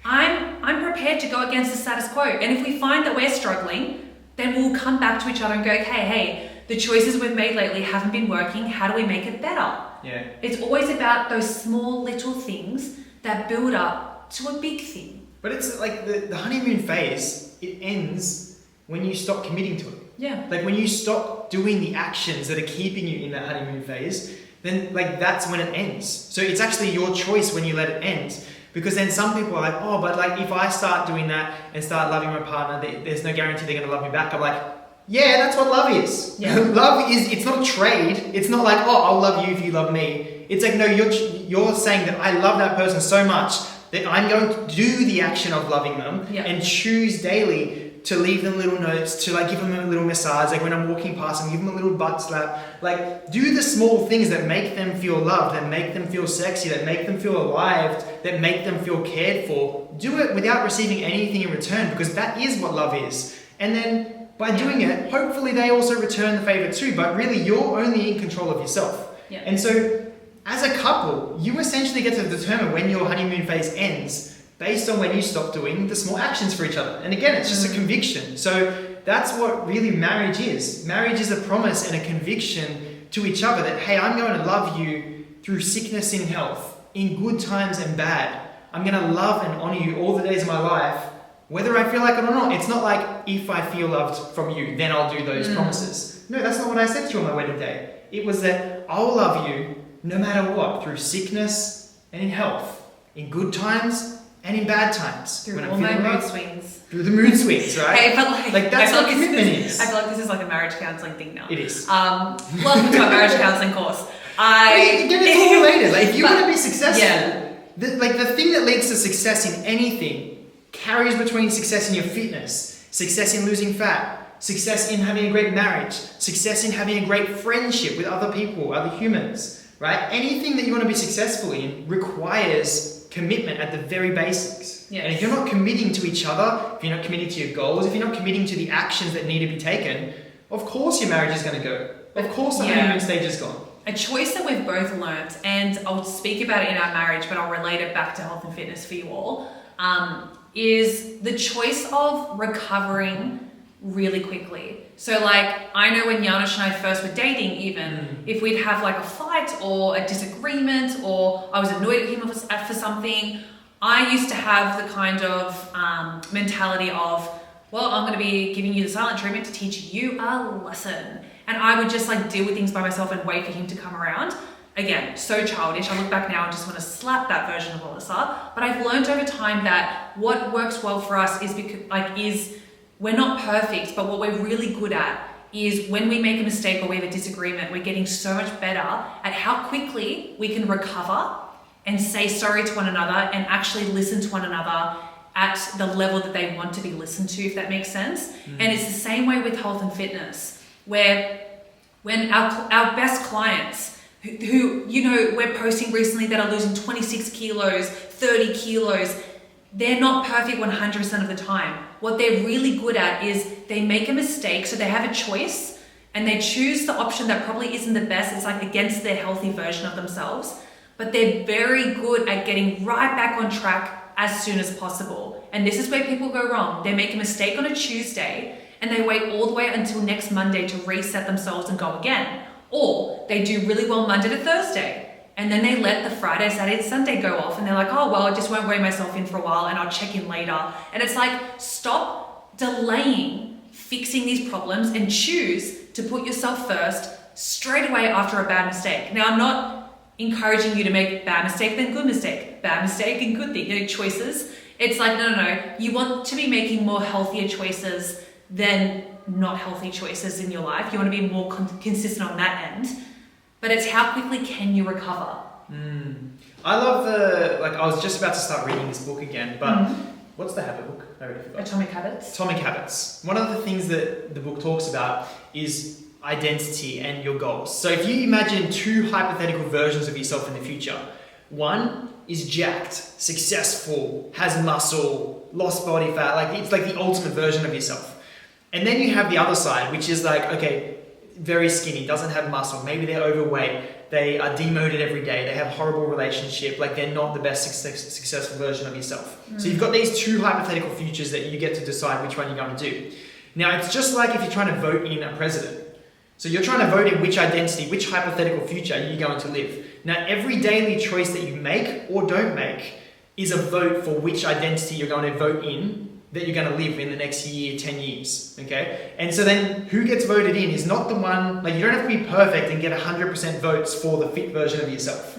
I'm prepared to go against the status quo. And if we find that we're struggling, then we'll come back to each other and go, hey, the choices we've made lately haven't been working. How do we make it better? Yeah. It's always about those small little things that build up to a big thing. But it's like the honeymoon phase, it ends when you stop committing to it. Yeah. Like when you stop doing the actions that are keeping you in that honeymoon phase, then like that's when it ends. So it's actually your choice when you let it end. Because then some people are like, oh, but like if I start doing that and start loving my partner, there's no guarantee they're going to love me back. I'm like, yeah, that's what love is. Yeah. Love is, it's not a trade. It's not like, oh, I'll love you if you love me. It's like, no, you're saying that I love that person so much that I'm going to do the action of loving them and choose daily to leave them little notes, to like give them a little massage, like when I'm walking past them, give them a little butt slap. Like do the small things that make them feel loved, that make them feel sexy, that make them feel alive, that make them feel cared for. Do it without receiving anything in return, because that is what love is. And then by doing it, hopefully they also return the favor too, but really you're only in control of yourself. Yeah. And so as a couple, you essentially get to determine when your honeymoon phase ends based on when you stop doing the small actions for each other. And again, it's just a conviction. So that's what really marriage is. Marriage is a promise and a conviction to each other that, hey, I'm going to love you through sickness and health, in good times and bad. I'm going to love and honor you all the days of my life, whether I feel like it or not. It's not like if I feel loved from you, then I'll do those promises. No, that's not what I said to you on my wedding day. It was that I'll love you no matter what, through sickness and in health, in good times and in bad times. Through all my mood swings. Through the mood swings, right? Hey, but like that's what commitment is. I feel like this is like a marriage counselling thing now. It is. Welcome to our marriage counselling course. Again, it's all related. Like if you want to be successful, yeah. the thing that leads to success in anything carries between success in your fitness, success in losing fat, success in having a great marriage, success in having a great friendship with other people, other humans, right? Anything that you want to be successful in requires commitment at the very basics. Yes. And if you're not committing to each other, if you're not committing to your goals, if you're not committing to the actions that need to be taken, of course your marriage is going to go. Of course the honeymoon stage is gone. A choice that we've both learnt, and I'll speak about it in our marriage, but I'll relate it back to health and fitness for you all, is the choice of recovering really quickly. So like, I know when Janusz and I first were dating even, if we'd have like a fight or a disagreement or I was annoyed at him for something, I used to have the kind of mentality of, well, I'm going to be giving you the silent treatment to teach you a lesson. And I would just like deal with things by myself and wait for him to come around. Again, so childish. I look back now and just want to slap that version of Alyssa. But I've learned over time that what works well for us is we're not perfect, but what we're really good at is when we make a mistake or we have a disagreement, we're getting so much better at how quickly we can recover and say sorry to one another and actually listen to one another at the level that they want to be listened to, if that makes sense. And it's the same way with health and fitness, where when our best clients who we're posting recently that are losing 26 kilos, 30 kilos, they're not perfect 100% of the time. What they're really good at is they make a mistake, so they have a choice and they choose the option that probably isn't the best. It's like against their healthy version of themselves, but they're very good at getting right back on track as soon as possible. And this is where people go wrong. They make a mistake on a Tuesday and they wait all the way until next Monday to reset themselves and go again. Or they do really well Monday to Thursday And then they let the Friday, Saturday, Sunday go off and they're like, oh, well, I just won't weigh myself in for a while and I'll check in later. And it's like, stop delaying fixing these problems and choose to put yourself first straight away after a bad mistake. Now, I'm not encouraging you to make bad mistake, then good mistake, bad mistake and good thing, choices. It's like, no. You want to be making more healthier choices than not healthy choices in your life. You want to be more consistent on that end. But it's how quickly can you recover? I love I was just about to start reading this book again, but what's the habit book? I already forgot. Atomic Habits. Atomic Habits. One of the things that the book talks about is identity and your goals. So if you imagine two hypothetical versions of yourself in the future, one is jacked, successful, has muscle, lost body fat, it's like the ultimate version of yourself. And then you have the other side, which is like, okay, very skinny, doesn't have muscle, maybe they're overweight, they are demoted every day, they have horrible relationship, they're not the best successful version of yourself. So you've got these two hypothetical futures that you get to decide which one you're going to do. Now it's just like if you're trying to vote in a president. So you're trying to vote in which identity, which hypothetical future you're going to live. Now every daily choice that you make or don't make is a vote for which identity you're going to vote in that you're going to live in the next year, 10 years, okay? And so then who gets voted in is not the one, you don't have to be perfect and get 100% votes for the fit version of yourself.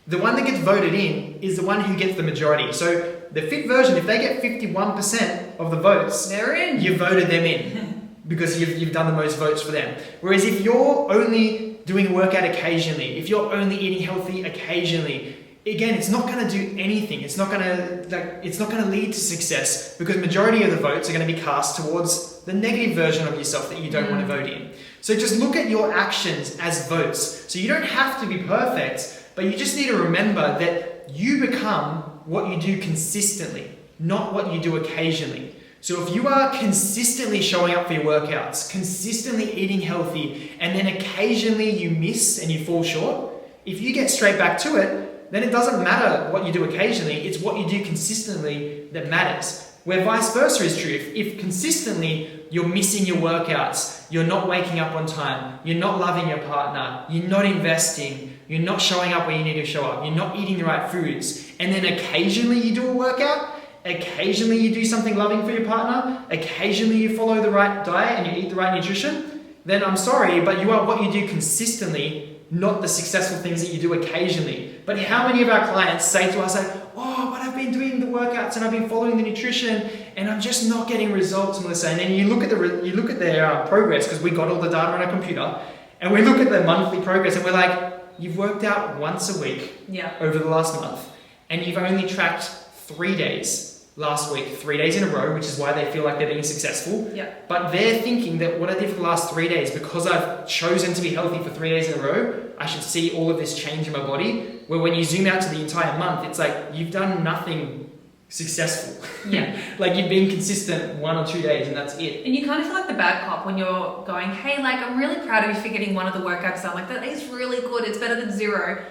The one that gets voted in is the one who gets the majority. So the fit version, if they get 51% of the votes, they're in. You voted them in because you've done the most votes for them. Whereas if you're only doing a workout occasionally, if you're only eating healthy occasionally, again, it's not going to do anything. It's not going to lead to success because majority of the votes are going to be cast towards the negative version of yourself that you don't want to vote in. So just look at your actions as votes. So you don't have to be perfect, but you just need to remember that you become what you do consistently, not what you do occasionally. So if you are consistently showing up for your workouts, consistently eating healthy, and then occasionally you miss and you fall short, if you get straight back to it, then it doesn't matter what you do occasionally, it's what you do consistently that matters. Where vice versa is true. If consistently you're missing your workouts, you're not waking up on time, you're not loving your partner, you're not investing, you're not showing up where you need to show up, you're not eating the right foods, and then occasionally you do a workout, occasionally you do something loving for your partner, occasionally you follow the right diet and you eat the right nutrition, then I'm sorry, but you are what you do consistently, not the successful things that you do occasionally. But how many of our clients say to us, oh, but I've been doing the workouts and I've been following the nutrition and I'm just not getting results, Melissa. And then you look at their progress, because we got all the data on our computer, and we look at their monthly progress and we're like, you've worked out once a week over the last month, and you've only tracked 3 days last week, 3 days in a row, which is why they feel like they're being successful. But they're thinking that what I did for the last 3 days, because I've chosen to be healthy for 3 days in a row, I should see all of this change in my body. Where when you zoom out to the entire month, it's like you've done nothing successful. You've been consistent 1 or 2 days and that's it. And you kind of feel like the bad cop when you're going, hey, I'm really proud of you for getting one of the workouts done. That is really good. It's better than 0.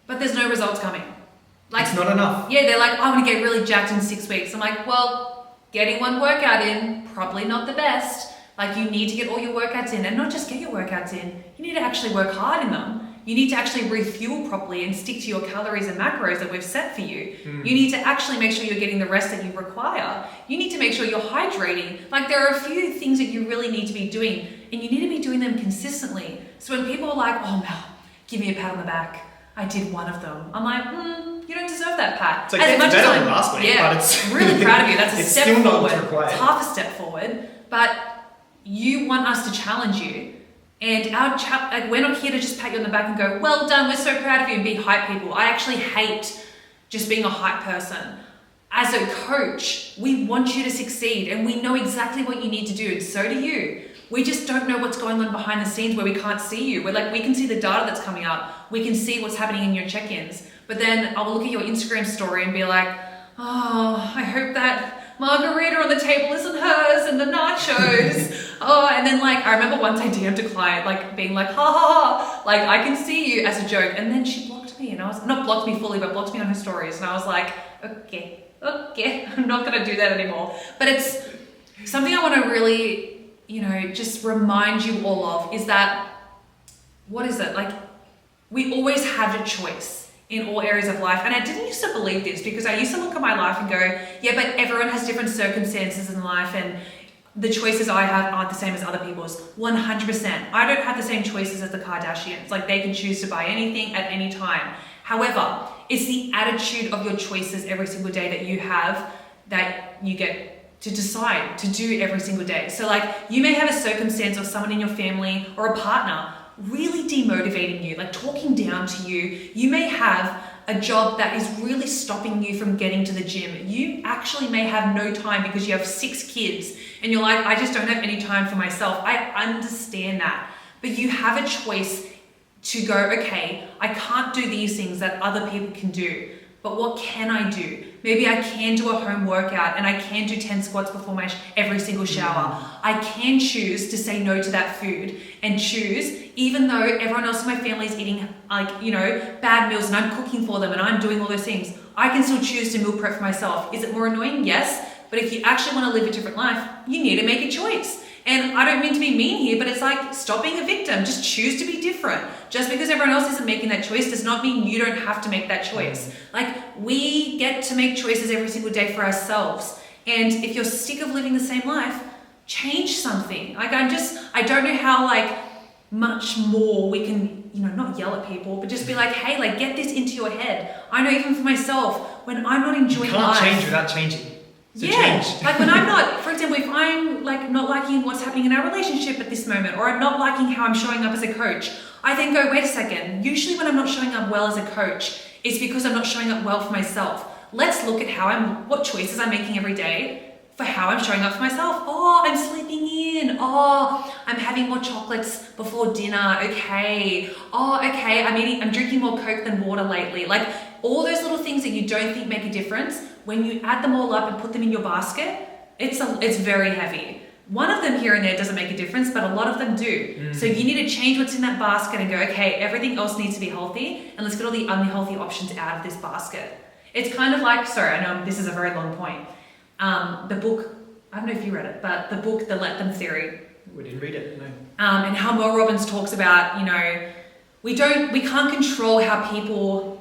But there's no results coming. It's not enough. Yeah, they're like, I'm going to get really jacked in 6 weeks. I'm like, well, getting one workout in, probably not the best. You need to get all your workouts in, and not just get your workouts in. You need to actually work hard in them. You need to actually refuel properly and stick to your calories and macros that we've set for you. You need to actually make sure you're getting the rest that you require. You need to make sure you're hydrating. There are a few things that you really need to be doing, and you need to be doing them consistently. So when people are like, oh, Mel, give me a pat on the back, I did one of them. I'm like, you don't deserve that pat. It's it's better than last week, but it's really proud of you. That's a it's step still forward. Not required. It's half a step forward, but you want us to challenge you. And we're not here to just pat you on the back and go, well done, we're so proud of you, and be hype people. I actually hate just being a hype person. As a coach, we want you to succeed, and we know exactly what you need to do, and so do you. We just don't know what's going on behind the scenes where we can't see you. We can see the data that's coming up. We can see what's happening in your check-ins. But then I'll look at your Instagram story and be like, oh, I hope that margarita on the table isn't hers and the nachos. And then I remember once I DM'd a client, being like, ha ha ha, I can see you, as a joke. And then she blocked me, and I was, not blocked me fully, but blocked me on her stories. And I was like, okay, I'm not going to do that anymore. But it's something I want to really, just remind you all of, is that, what is it? we always have a choice in all areas of life. And I didn't used to believe this because I used to look at my life and go, yeah, but everyone has different circumstances in life and the choices I have aren't the same as other people's. 100%. I don't have the same choices as the Kardashians. Like, they can choose to buy anything at any time. However, it's the attitude of your choices every single day that you have that you get to decide to do every single day. So like, you may have a circumstance or someone in your family or a partner really demotivating you, like talking down to you. You may have a job that is really stopping you from getting to the gym. You actually may have no time because you have 6 kids and you're like, I just don't have any time for myself. I understand that. But you have a choice to go, okay, I can't do these things that other people can do, but what can I do? Maybe I can do a home workout and I can do 10 squats before every single shower. I can choose to say no to that food and choose, even though everyone else in my family is eating bad meals and I'm cooking for them and I'm doing all those things, I can still choose to meal prep for myself. Is it more annoying? Yes. But if you actually want to live a different life, you need to make a choice. And I don't mean to be mean here, but it's like, stop being a victim. Just choose to be different. Just because everyone else isn't making that choice does not mean you don't have to make that choice. Like, we get to make choices every single day for ourselves. And if you're sick of living the same life, change something. Like, I don't know how much more we can, not yell at people, but just be like, hey, get this into your head. I know even for myself, when I'm not enjoying life. You can't change without changing. So yeah, change. like when I'm not, for example, if I'm not liking what's happening in our relationship at this moment, or I'm not liking how I'm showing up as a coach, I then go, wait a second. Usually when I'm not showing up well as a coach, it's because I'm not showing up well for myself. Let's look at what choices I'm making every day for how I'm showing up for myself. Oh, I'm sleeping in. Oh, I'm having more chocolates before dinner. Okay. Oh, okay. I'm drinking more Coke than water lately. Like, all those little things that you don't think make a difference, when you add them all up and put them in your basket, it's very heavy. One of them here and there doesn't make a difference, but a lot of them do. So you need to change what's in that basket and go, okay, everything else needs to be healthy, and let's get all the unhealthy options out of this basket. It's kind of like, sorry, I know this is a very long point. The book, I don't know if you read it, but the book, The Let Them Theory. We didn't read it, no. And how Mel Robbins talks about, we can't control how people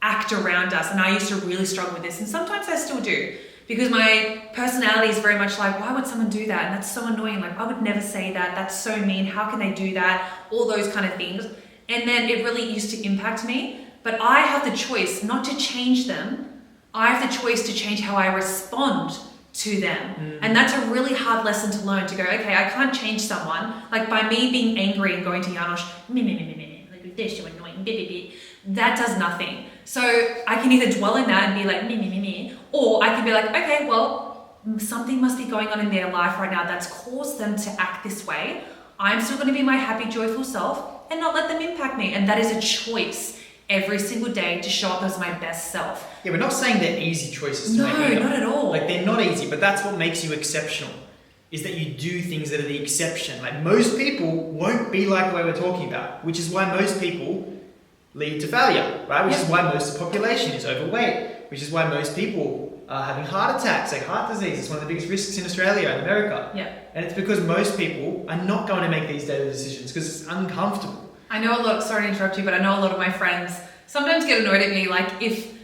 act around us. And I used to really struggle with this, and sometimes I still do, because my personality is very much like, why would someone do that? And that's so annoying. Like, I would never say that. That's so mean. How can they do that? All those kind of things. And then it really used to impact me. But I have the choice not to change them. I have the choice to change how I respond to them. And that's a really hard lesson to learn, to go, okay, I can't change someone. Like, by me being angry and going to Janosch, like, they're so annoying, that does nothing. So I can either dwell in that and be like, me, or I can be like, okay, well, something must be going on in their life right now that's caused them to act this way. I'm still going to be my happy, joyful self and not let them impact me. And that is a choice every single day to show up as my best self. Yeah, we're not saying they're easy choices to make. No, not at all. Like, they're not easy, but that's what makes you exceptional, is that you do things that are the exception. Like, most people won't be like the way we're talking about, which is why most people lead to failure, right? Which is why most of the population is overweight, which is why most people are having heart attacks, like heart disease. It's one of the biggest risks in Australia and America. Yeah. And it's because most people are not going to make these daily decisions because it's uncomfortable. I know sorry to interrupt you, but I know a lot of my friends sometimes get annoyed at me. Like, if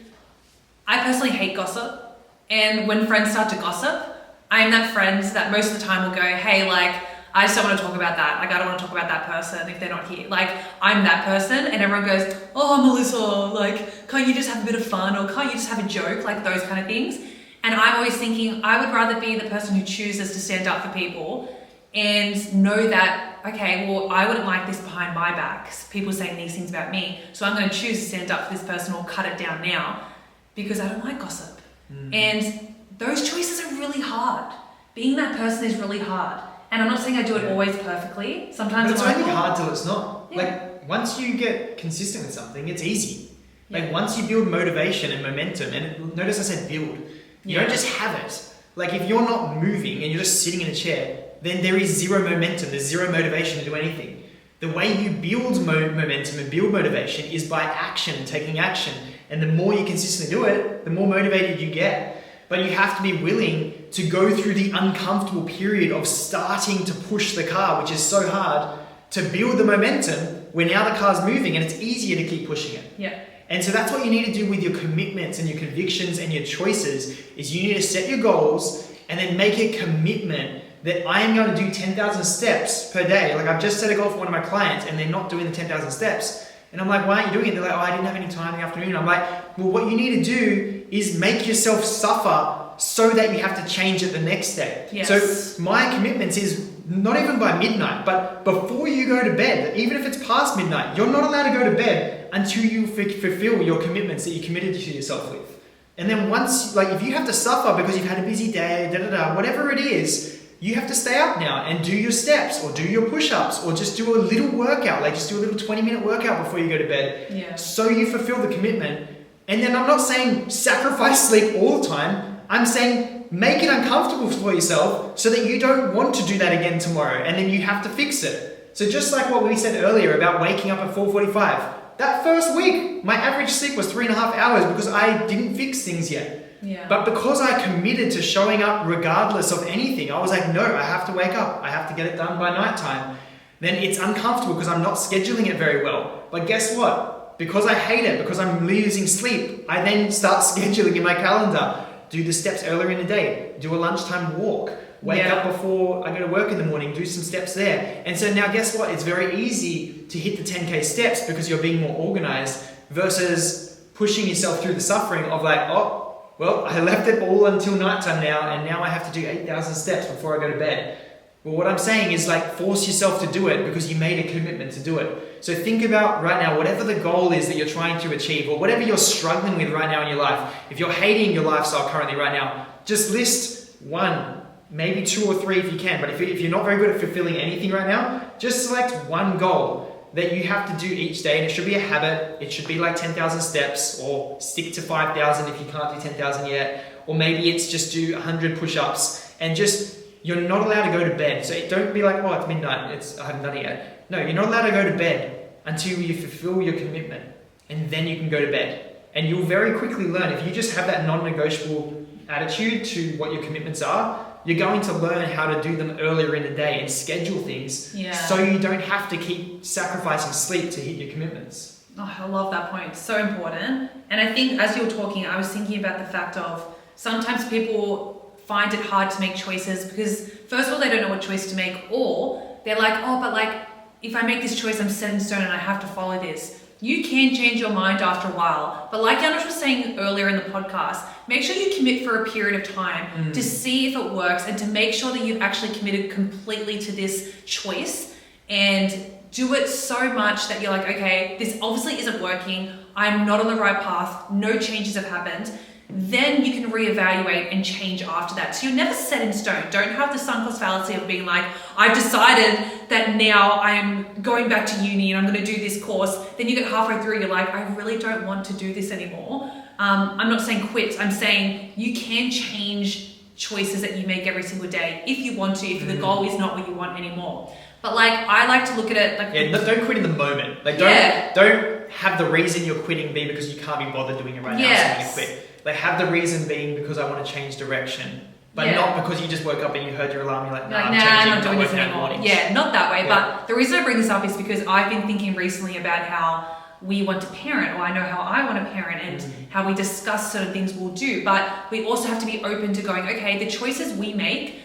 I personally hate gossip, and when friends start to gossip, I'm that friend that most of the time will go, hey, I just don't want to talk about that. Like, I don't want to talk about that person if they're not here. Like, I'm that person, and everyone goes, oh, Melissa, can't you just have a bit of fun? Or can't you just have a joke? Like, those kind of things. And I'm always thinking, I would rather be the person who chooses to stand up for people and know that, okay, well, I wouldn't like this behind my back, people saying these things about me. So I'm going to choose to stand up for this person or cut it down now because I don't like gossip. And those choices are really hard. Being that person is really hard. And I'm not saying I do it always perfectly. Sometimes but it's only hard till it's not. Yeah. Like, once you get consistent with something, it's easy. Yeah. Like, once you build motivation and momentum, and notice I said build. You don't just have it. Like, if you're not moving and you're just sitting in a chair, then there is zero momentum. There's zero motivation to do anything. The way you build momentum and build motivation is by action, taking action. And the more you consistently do it, the more motivated you get. But you have to be willing to go through the uncomfortable period of starting to push the car, which is so hard, to build the momentum where now the car's moving and it's easier to keep pushing it. Yeah. And so that's what you need to do with your commitments and your convictions and your choices is you need to set your goals and then make a commitment that I am going to do 10,000 steps per day. Like I've just set a goal for one of my clients and they're not doing the 10,000 steps. And I'm like, why aren't you doing it? They're like, oh, I didn't have any time in the afternoon. I'm like, well, what you need to do is make yourself suffer so that you have to change it the next day. Yes. So my commitments is not even by midnight, but before you go to bed, even if it's past midnight, you're not allowed to go to bed until you fulfill your commitments that you committed to yourself with. And then once, like if you have to suffer because you've had a busy day, whatever it is, you have to stay up now and do your steps or do your push-ups or just do a little workout, like just do a little 20-minute workout before you go to bed. Yeah. So you fulfill the commitment. And then I'm not saying sacrifice sleep all the time. I'm saying make it uncomfortable for yourself so that you don't want to do that again tomorrow and then you have to fix it. So just like what we said earlier about waking up at 4:45, that first week, my average sleep was 3.5 hours because I didn't fix things yet. Yeah. But because I committed to showing up regardless of anything, I was like, no, I have to wake up. I have to get it done by nighttime. Then it's uncomfortable because I'm not scheduling it very well. But guess what? Because I hate it, because I'm losing sleep, I then start scheduling in my calendar. Do the steps earlier in the day. Do a lunchtime walk. Wake up before I go to work in the morning. Do some steps there. And so now guess what? It's very easy to hit the 10K steps because you're being more organized versus pushing yourself through the suffering of like, oh, well, I left it all until nighttime now, and now I have to do 8,000 steps before I go to bed. Well, what I'm saying is like force yourself to do it because you made a commitment to do it. So think about right now, whatever the goal is that you're trying to achieve or whatever you're struggling with right now in your life. If you're hating your lifestyle currently right now, just list one, maybe 2 or 3 if you can. But if you're not very good at fulfilling anything right now, just select one goal that you have to do each day, and it should be a habit. It should be like 10,000 steps or stick to 5,000 if you can't do 10,000 yet. Or maybe it's just do 100 push-ups and just, you're not allowed to go to bed. So don't be like, oh, it's midnight, I haven't done it yet. No, you're not allowed to go to bed until you fulfill your commitment, and then you can go to bed. And you'll very quickly learn, if you just have that non-negotiable attitude to what your commitments are, you're going to learn how to do them earlier in the day and schedule things so you don't have to keep sacrificing sleep to hit your commitments. Oh, I love that point. It's so important. And I think as you were talking, I was thinking about the fact of sometimes people find it hard to make choices because first of all, they don't know what choice to make, or they're like, oh, but like, if I make this choice, I'm set in stone and I have to follow this. You can change your mind after a while. But like Janusz was saying earlier in the podcast, make sure you commit for a period of time to see if it works and to make sure that you've actually committed completely to this choice and do it so much that you're like, okay, this obviously isn't working. I'm not on the right path. No changes have happened. Then you can reevaluate and change after that. So you're never set in stone. Don't have the sunk cost fallacy of being like, I've decided that now I'm going back to uni and I'm going to do this course. Then you get halfway through, you're like, I really don't want to do this anymore. I'm not saying quit. I'm saying you can change choices that you make every single day if you want to, if the goal is not what you want anymore. But like, I like to look at it like... Yeah, don't quit in the moment. Like, don't have the reason you're quitting be because you can't be bothered doing it right now, so I'm going to quit. Like, have the reason being because I want to change direction. But not because you just woke up and you heard your alarm, you're like, nah, I'm not doing this anymore. Yeah, not that way. Yeah. But the reason I bring this up is because I've been thinking recently about how we want to parent, or I know how I want to parent and how we discuss certain things we'll do. But we also have to be open to going, okay, the choices we make,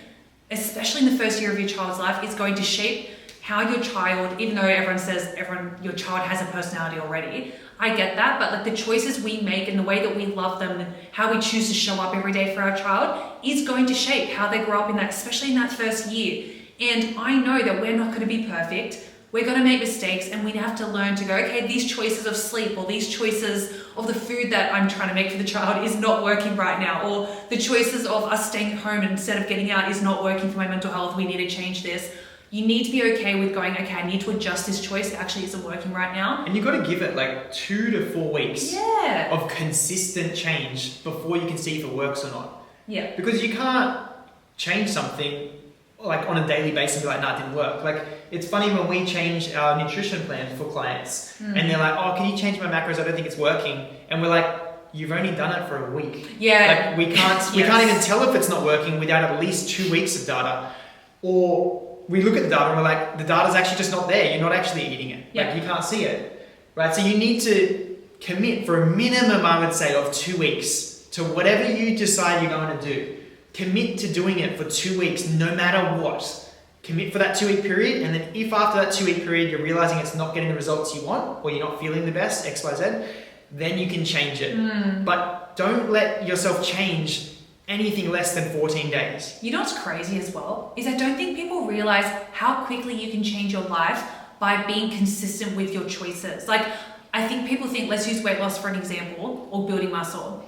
especially in the first year of your child's life, is going to shape how your child, even though everyone says your child has a personality already, I get that, but like the choices we make and the way that we love them and how we choose to show up every day for our child is going to shape how they grow up in that, especially in that first year. And I know that we're not going to be perfect. We're going to make mistakes, and we have to learn to go, okay, these choices of sleep or these choices of the food that I'm trying to make for the child is not working right now, or the choices of us staying at home instead of getting out is not working for my mental health. We need to change this. You need to be okay with going, okay, I need to adjust this choice. It actually isn't working right now. And you've got to give it like 2 to 4 weeks of consistent change before you can see if it works or not. Yeah. Because you can't change something like on a daily basis and be like, nah, it didn't work. Like, it's funny when we change our nutrition plan for clients and they're like, oh, can you change my macros? I don't think it's working. And we're like, you've only done it for a week. Yeah. Like, we can't even tell if it's not working without at least 2 weeks of data. Or we look at the data and we're like, the data's actually just not there. You're not actually eating it. Yeah. Like you can't see it, right? So you need to commit for a minimum, I would say, of 2 weeks to whatever you decide you're going to do. Commit to doing it for 2 weeks, no matter what. Commit for that 2 week period, and then if after that 2 week period you're realizing it's not getting the results you want, or you're not feeling the best, X, Y, Z, then you can change it. But don't let yourself change anything less than 14 days. You know what's crazy as well is I don't think people realize how quickly you can change your life by being consistent with your choices. Like, I think people think, let's use weight loss for an example, or building muscle.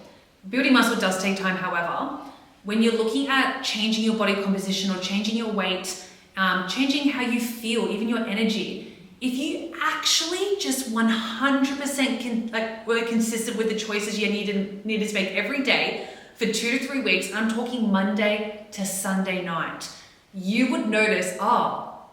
Building muscle does take time, however. When you're looking at changing your body composition or changing your weight, changing how you feel, even your energy, if you actually just 100% were consistent with the choices you needed to make every day for 2 to 3 weeks, and I'm talking Monday to Sunday night, you would notice,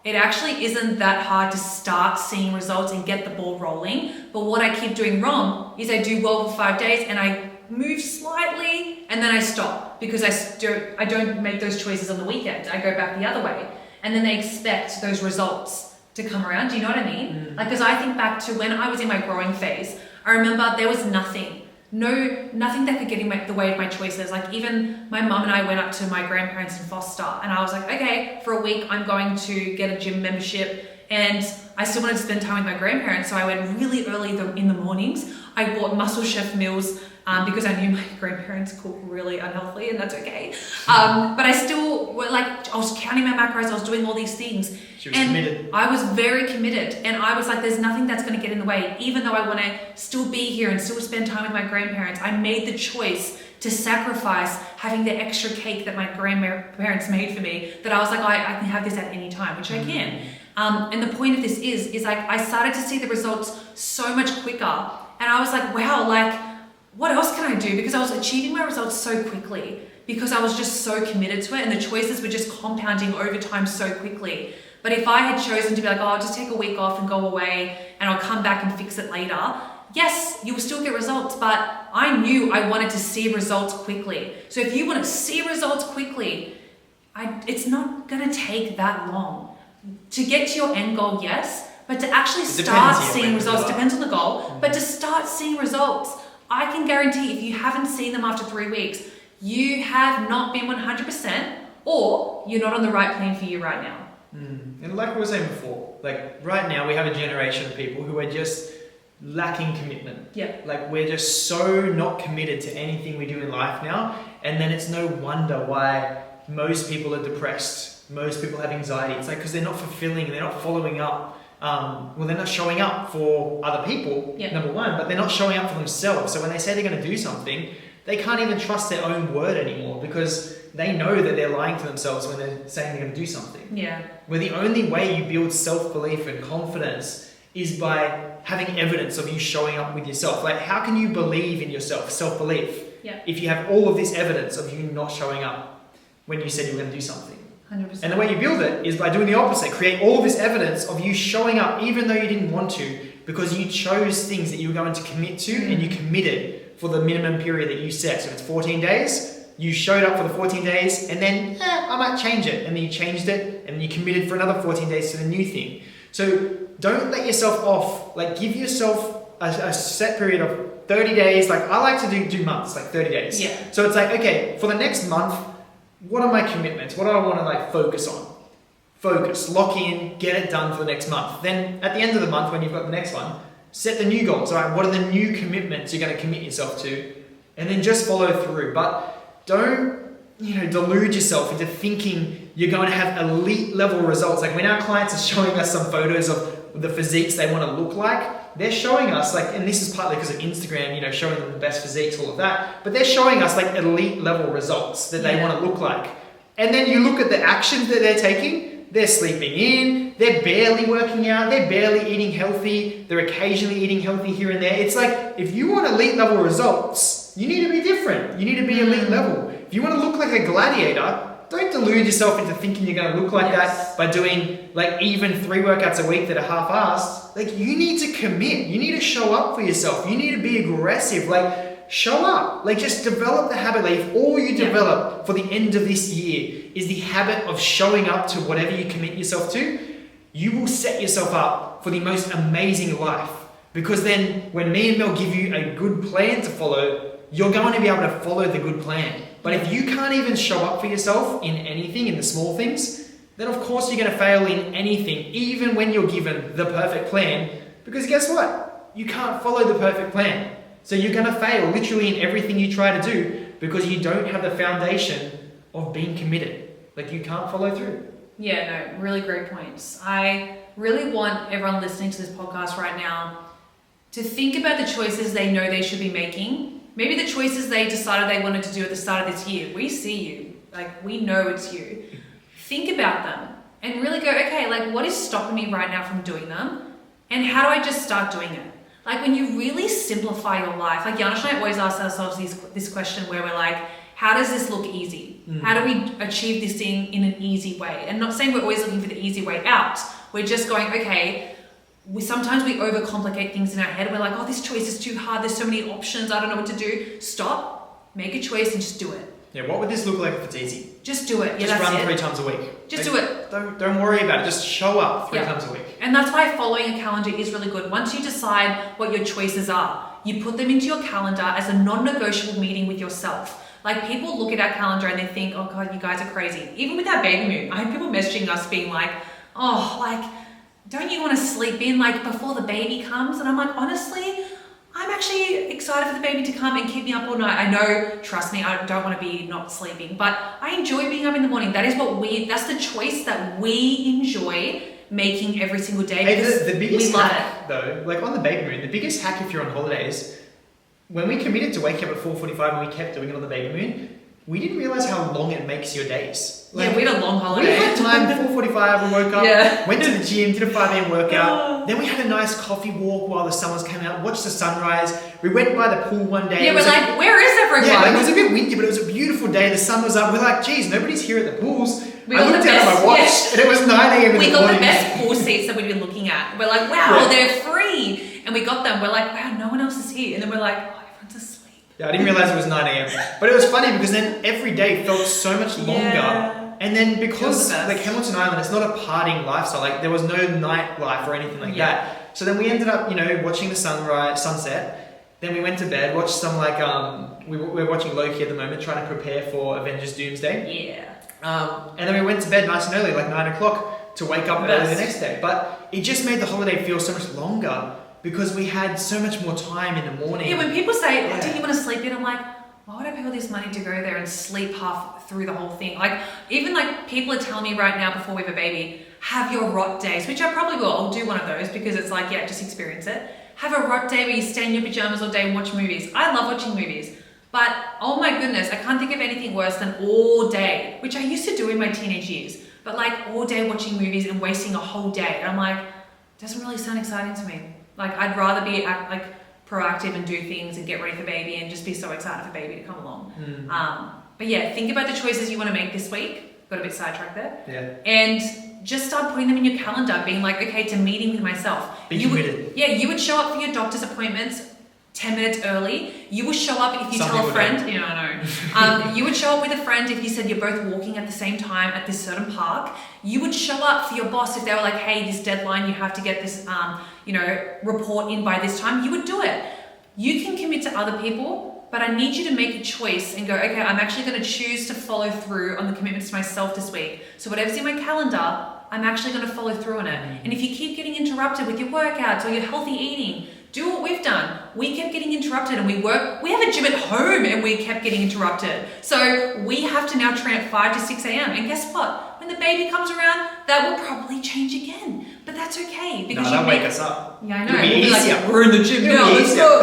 it actually isn't that hard to start seeing results and get the ball rolling. But what I keep doing wrong is I do well for 5 days and I move slightly and then I stop because I don't make those choices on the weekend. I go back the other way, and then they expect those results to come around. Do you know what I mean? Like, because I think back to when I was in my growing phase, I remember there was nothing that could get in the way of my choices. Like, even my mum and I went up to my grandparents in Foster, and I was like, okay, for a week I'm going to get a gym membership, and I still wanted to spend time with my grandparents, so I went really early in the mornings. I bought Muscle Chef meals because I knew my grandparents cook really unhealthily, and that's okay. But I still I was counting my macros, I was doing all these things. She was committed. I was very committed, and I was like, there's nothing that's going to get in the way. Even though I want to still be here and still spend time with my grandparents, I made the choice to sacrifice having the extra cake that my grandparents made for me, that I was like, I can have this at any time, which I can. And the point of this is like, I started to see the results so much quicker, and I was like, wow, like, what else can I do? Because I was achieving my results so quickly because I was just so committed to it, and the choices were just compounding over time so quickly. But if I had chosen to be like, I'll just take a week off and go away and I'll come back and fix it later, yes, you will still get results, but I knew I wanted to see results quickly. So if you want to see results quickly, it's not going to take that long. To get to your end goal, yes, but to actually start seeing results, depends on the goal, but to start seeing results, I can guarantee if you haven't seen them after 3 weeks, you have not been 100%, or you're not on the right plane for you right now. And like we were saying before, like right now we have a generation of people who are just lacking commitment. Yeah. Like we're just so not committed to anything we do in life now, and then it's no wonder why most people are depressed. Most people have anxiety. It's like because they're not fulfilling, they're not following up. They're not showing up for other people, number one, but they're not showing up for themselves. So when they say they're going to do something, they can't even trust their own word anymore because they know that they're lying to themselves when they're saying they're going to do something. Yeah. Where the only way you build self-belief and confidence is by having evidence of you showing up with yourself. Like, how can you believe in yourself, self-belief, if you have all of this evidence of you not showing up when you said you were going to do something? 100%. And the way you build it is by doing the opposite. Create all of this evidence of you showing up even though you didn't want to, because you chose things that you were going to commit to and you committed for the minimum period that you set. So if it's 14 days, you showed up for the 14 days and then, I might change it. And then you changed it and then you committed for another 14 days to the new thing. So don't let yourself off. Like, give yourself a set period of 30 days. Like, I like to do months, like 30 days. Yeah. So it's like, okay, for the next month, what are my commitments? What do I want to focus on? Focus, lock in, get it done for the next month. Then at the end of the month, when you've got the next one, set the new goals. All right, what are the new commitments you're going to commit yourself to? And then just follow through. But don't, delude yourself into thinking you're going to have elite level results. Like when our clients are showing us some photos of the physiques they want to look like, they're showing us and this is partly because of Instagram, showing them the best physiques, all of that, but they're showing us elite level results that they want to look like. And then you look at the actions that they're taking, they're sleeping in, they're barely working out, they're barely eating healthy, they're occasionally eating healthy here and there. It's like, if you want elite level results, you need to be different. You need to be elite level. If you want to look like a gladiator, don't delude yourself into thinking you're going to look like that by doing even 3 workouts a week that are half-assed. You need to commit. You need to show up for yourself. You need to be aggressive. show up. Like, just develop the habit. Like, if all you develop for the end of this year is the habit of showing up to whatever you commit yourself to, you will set yourself up for the most amazing life. Because then when me and Mel give you a good plan to follow, you're going to be able to follow the good plan. But if you can't even show up for yourself in anything, in the small things, then of course you're going to fail in anything, even when you're given the perfect plan. Because guess what? You can't follow the perfect plan. So you're going to fail literally in everything you try to do because you don't have the foundation of being committed. Like, you can't follow through. Yeah, no, really great points. I really want everyone listening to this podcast right now to think about the choices they know they should be making. Maybe the choices they decided they wanted to do at the start of this year. We see you. Like, we know it's you. Think about them and really go, okay, like, what is stopping me right now from doing them? And how do I just start doing it? Like, when you really simplify your life, like Janusz and I always ask ourselves this question where we're like, how does this look easy? How do we achieve this thing in an easy way? And not saying we're always looking for the easy way out. We're just going, okay, sometimes we overcomplicate things in our head. We're like, oh, this choice is too hard. There's so many options. I don't know what to do. Stop, make a choice and just do it. Yeah, what would this look like if it's easy? Just do it. Yeah, just that's run it. 3 times a week. Just do it. Don't worry about it. Just show up 3 times a week. And that's why following a calendar is really good. Once you decide what your choices are, you put them into your calendar as a non-negotiable meeting with yourself. Like, people look at our calendar and they think, oh God, you guys are crazy. Even with our baby moon, I had people messaging us being like, oh, like, don't you want to sleep in like before the baby comes? And I'm like, honestly, I'm actually excited for the baby to come and keep me up all night. I know, trust me, I don't want to be not sleeping, but I enjoy being up in the morning. That's the choice that we enjoy making every single day. Hey, the biggest hack though, like on the baby moon, the biggest hack if you're on holidays, when we committed to waking up at 4:45 and we kept doing it on the baby moon, we didn't realize how long it makes your days. Like, we had a long holiday. We had time, 4:45, we woke up, went to the gym, did a 5 a.m. workout. Then we had a nice coffee walk while the sun was coming out, watched the sunrise. We went by the pool one day. Yeah, we're like, where is everyone? Yeah, like, it was a bit windy, but it was a beautiful day. The sun was up. We're like, geez, nobody's here at the pools. I looked down at my watch, and it was 9 a.m. in the morning. We got the best pool seats that we'd been looking at. We're like, wow, they're free. And we got them. We're like, wow, no one else is here. And then we're like, oh, everyone's asleep. Yeah, I didn't realize it was 9 a.m. But it was funny because then every day felt so much longer. Yeah. And then because like Hamilton Island, it's not a partying lifestyle. Like, there was no nightlife or anything like that. So then we ended up, watching the sunset. Then we went to bed, watched some we're watching Loki at the moment, trying to prepare for Avengers Doomsday. Yeah. And then we went to bed nice and early, like 9 o'clock, to wake up early the next day. But it just made the holiday feel so much longer because we had so much more time in the morning. Yeah, when people say, oh, didn't you want to sleep in? I'm like, why would I pay all this money to go there and sleep half through the whole thing? Like, even like people are telling me right now before we have a baby, have your rot days, which I probably will. I'll do one of those because it's like, yeah, just experience it. Have a rot day where you stay in your pajamas all day and watch movies. I love watching movies. But, oh my goodness, I can't think of anything worse than all day, which I used to do in my teenage years. But like all day watching movies and wasting a whole day. And I'm like, it doesn't really sound exciting to me. Like, I'd rather be proactive and do things and get ready for baby and just be so excited for baby to come along. But yeah, think about the choices you want to make this week. Got a bit sidetracked there. Yeah. And just start putting them in your calendar, being like, okay, to meeting with myself. Be committed. You would show up for your doctor's appointments 10 minutes early. You will show up if you tell a friend. Don't. Yeah, I know. You would show up with a friend if you said you're both walking at the same time at this certain park. You would show up for your boss if they were like, hey, this deadline, you have to get this, report in by this time. You would do it. You can commit to other people, but I need you to make a choice and go, okay, I'm actually going to choose to follow through on the commitments to myself this week. So whatever's in my calendar, I'm actually going to follow through on it. And if you keep getting interrupted with your workouts or your healthy eating, do what we've done. We kept getting interrupted and we have a gym at home and we kept getting interrupted. So we have to now train at 5 to 6 a.m. And guess what? When the baby comes around, that will probably change again. But that's okay. Because that'll wake us up. Yeah, I know. It'll be easier. Like, we're in the gym now, let's go.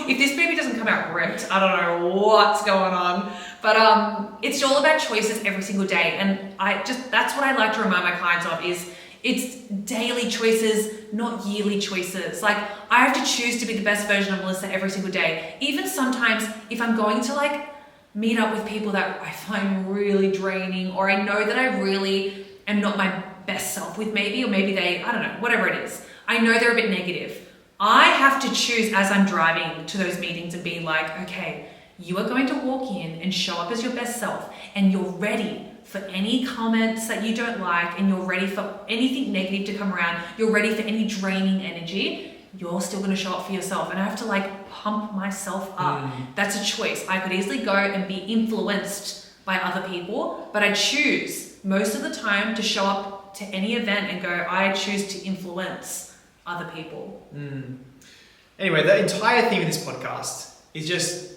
If this baby doesn't come out ripped, I don't know what's going on. But it's all about choices every single day. And that's what I like to remind my clients of is it's daily choices, not yearly choices. Like, I have to choose to be the best version of Melissa every single day. Even sometimes if I'm going to meet up with people that I find really draining, or I know that I really am not my best self with maybe, or maybe I don't know, whatever it is. I know they're a bit negative. I have to choose as I'm driving to those meetings and being like, okay, you are going to walk in and show up as your best self, and you're ready for any comments that you don't like, and you're ready for anything negative to come around. You're ready for any draining energy. You're still going to show up for yourself. And I have to like pump myself up. That's a choice. I could easily go and be influenced by other people, but I choose most of the time to show up to any event and go, I choose to influence other people. Anyway, the entire theme of this podcast is just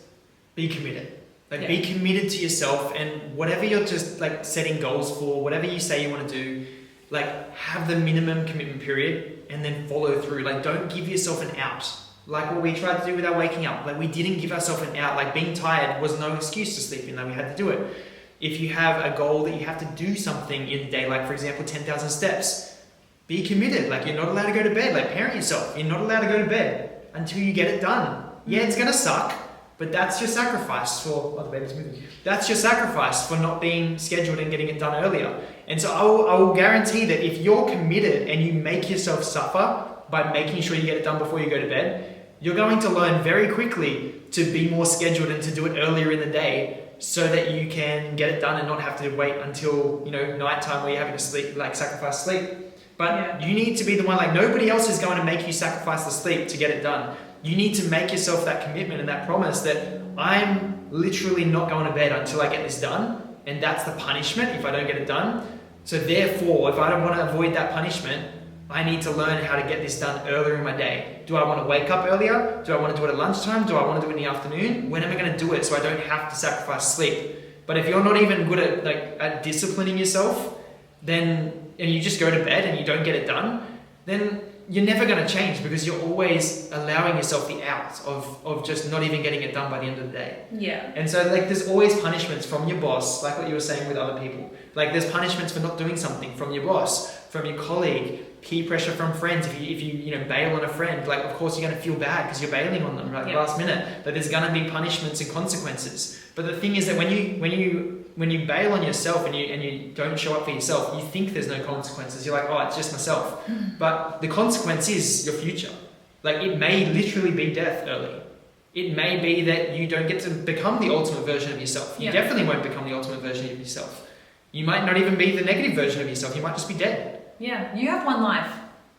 be committed. Like be committed to yourself, and whatever you're just like setting goals for, whatever you say you want to do, like have the minimum commitment period and then follow through. Like don't give yourself an out. Like what we tried to do with our waking up. Like we didn't give ourselves an out. Like being tired was no excuse to sleep in. Like we had to do it. If you have a goal that you have to do something in the day, like for example 10,000 steps, be committed. Like you're not allowed to go to bed. Like parent yourself. You're not allowed to go to bed until you get it done. Yeah, it's gonna suck, but that's your sacrifice for, oh, the baby's moving. That's your sacrifice for not being scheduled and getting it done earlier. And so I will guarantee that if you're committed and you make yourself suffer by making sure you get it done before you go to bed, you're going to learn very quickly to be more scheduled and to do it earlier in the day so that you can get it done and not have to wait until, nighttime where you're having to sleep, like sacrifice sleep. But you need to be the one, like nobody else is going to make you sacrifice the sleep to get it done. You need to make yourself that commitment and that promise that I'm literally not going to bed until I get this done. And that's the punishment if I don't get it done. So therefore, if I don't want to avoid that punishment, I need to learn how to get this done earlier in my day. Do I want to wake up earlier? Do I want to do it at lunchtime? Do I want to do it in the afternoon? When am I going to do it so I don't have to sacrifice sleep? But if you're not even good at disciplining yourself, and you just go to bed and you don't get it done, then you're never going to change because you're always allowing yourself the out of just not even getting it done by the end of the day. Yeah. And so there's always punishments from your boss, like what you were saying with other people. Like there's punishments for not doing something from your boss, from your colleague, peer pressure from friends. If you bail on a friend, like of course you're going to feel bad because you're bailing on them right last minute. But there's going to be punishments and consequences. But the thing is that when you bail on yourself and you don't show up for yourself, you think there's no consequences. You're like, oh, it's just myself. But the consequence is your future. Like it may literally be death early. It may be that you don't get to become the ultimate version of yourself. You definitely won't become the ultimate version of yourself. You might not even be the negative version of yourself. You might just be dead. Yeah, you have one life.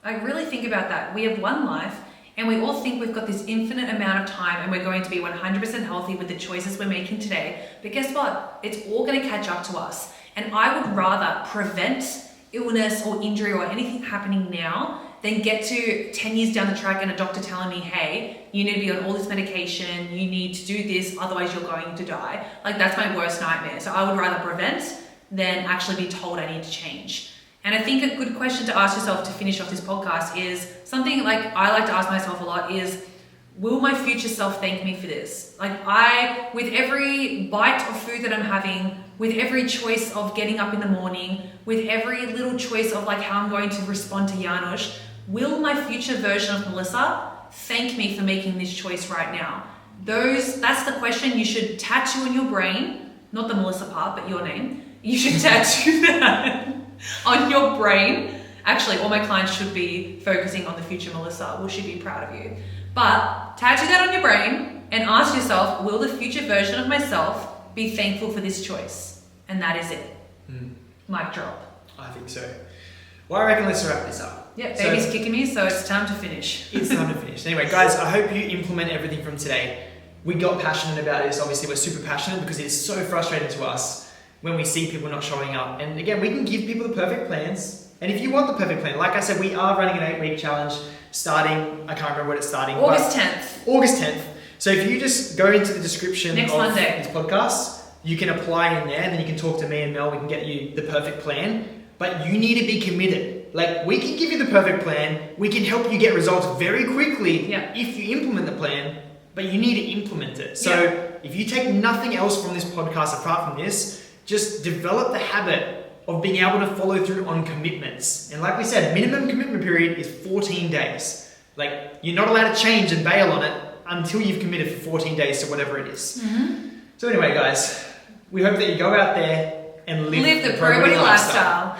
I really think about that. We have one life, and we all think we've got this infinite amount of time and we're going to be 100% healthy with the choices we're making today. But guess what? It's all going to catch up to us. And I would rather prevent illness or injury or anything happening now than get to 10 years down the track and a doctor telling me, hey, you need to be on all this medication, you need to do this, otherwise you're going to die. Like that's my worst nightmare. So I would rather prevent than actually be told I need to change. And I think a good question to ask yourself to finish off this podcast is something like I like to ask myself a lot is, will my future self thank me for this? Like with every bite of food that I'm having, with every choice of getting up in the morning, with every little choice of like how I'm going to respond to Janusz, will my future version of Melissa thank me for making this choice right now? That's the question you should tattoo on your brain, not the Melissa part, but your name. You should tattoo that on your brain. Actually, all my clients should be focusing on the future Melissa. Will she be proud of you? But tattoo that on your brain and ask yourself, will the future version of myself be thankful for this choice? And that is it. Mic drop. I think so. Well, I reckon let's wrap this up. Yeah, baby's kicking me, so it's time to finish. It's time to finish. Anyway, guys, I hope you implement everything from today. We got passionate about this. Obviously, we're super passionate because it's so frustrating to us when we see people not showing up. And again, we can give people the perfect plans. And if you want the perfect plan, like I said, we are running an 8-week challenge starting, I can't remember when it's starting. August 10th. August 10th. So if you just go into the description Next of Monday. this podcast, you can apply in there and then you can talk to me and Mel. We can get you the perfect plan. But you need to be committed. Like we can give you the perfect plan. We can help you get results very quickly if you implement the plan, but you need to implement it. So if you take nothing else from this podcast apart from this, just develop the habit of being able to follow through on commitments. And like we said, minimum commitment period is 14 days. Like you're not allowed to change and bail on it until you've committed for 14 days to whatever it is. So anyway, guys, we hope that you go out there and live the Pro Body lifestyle.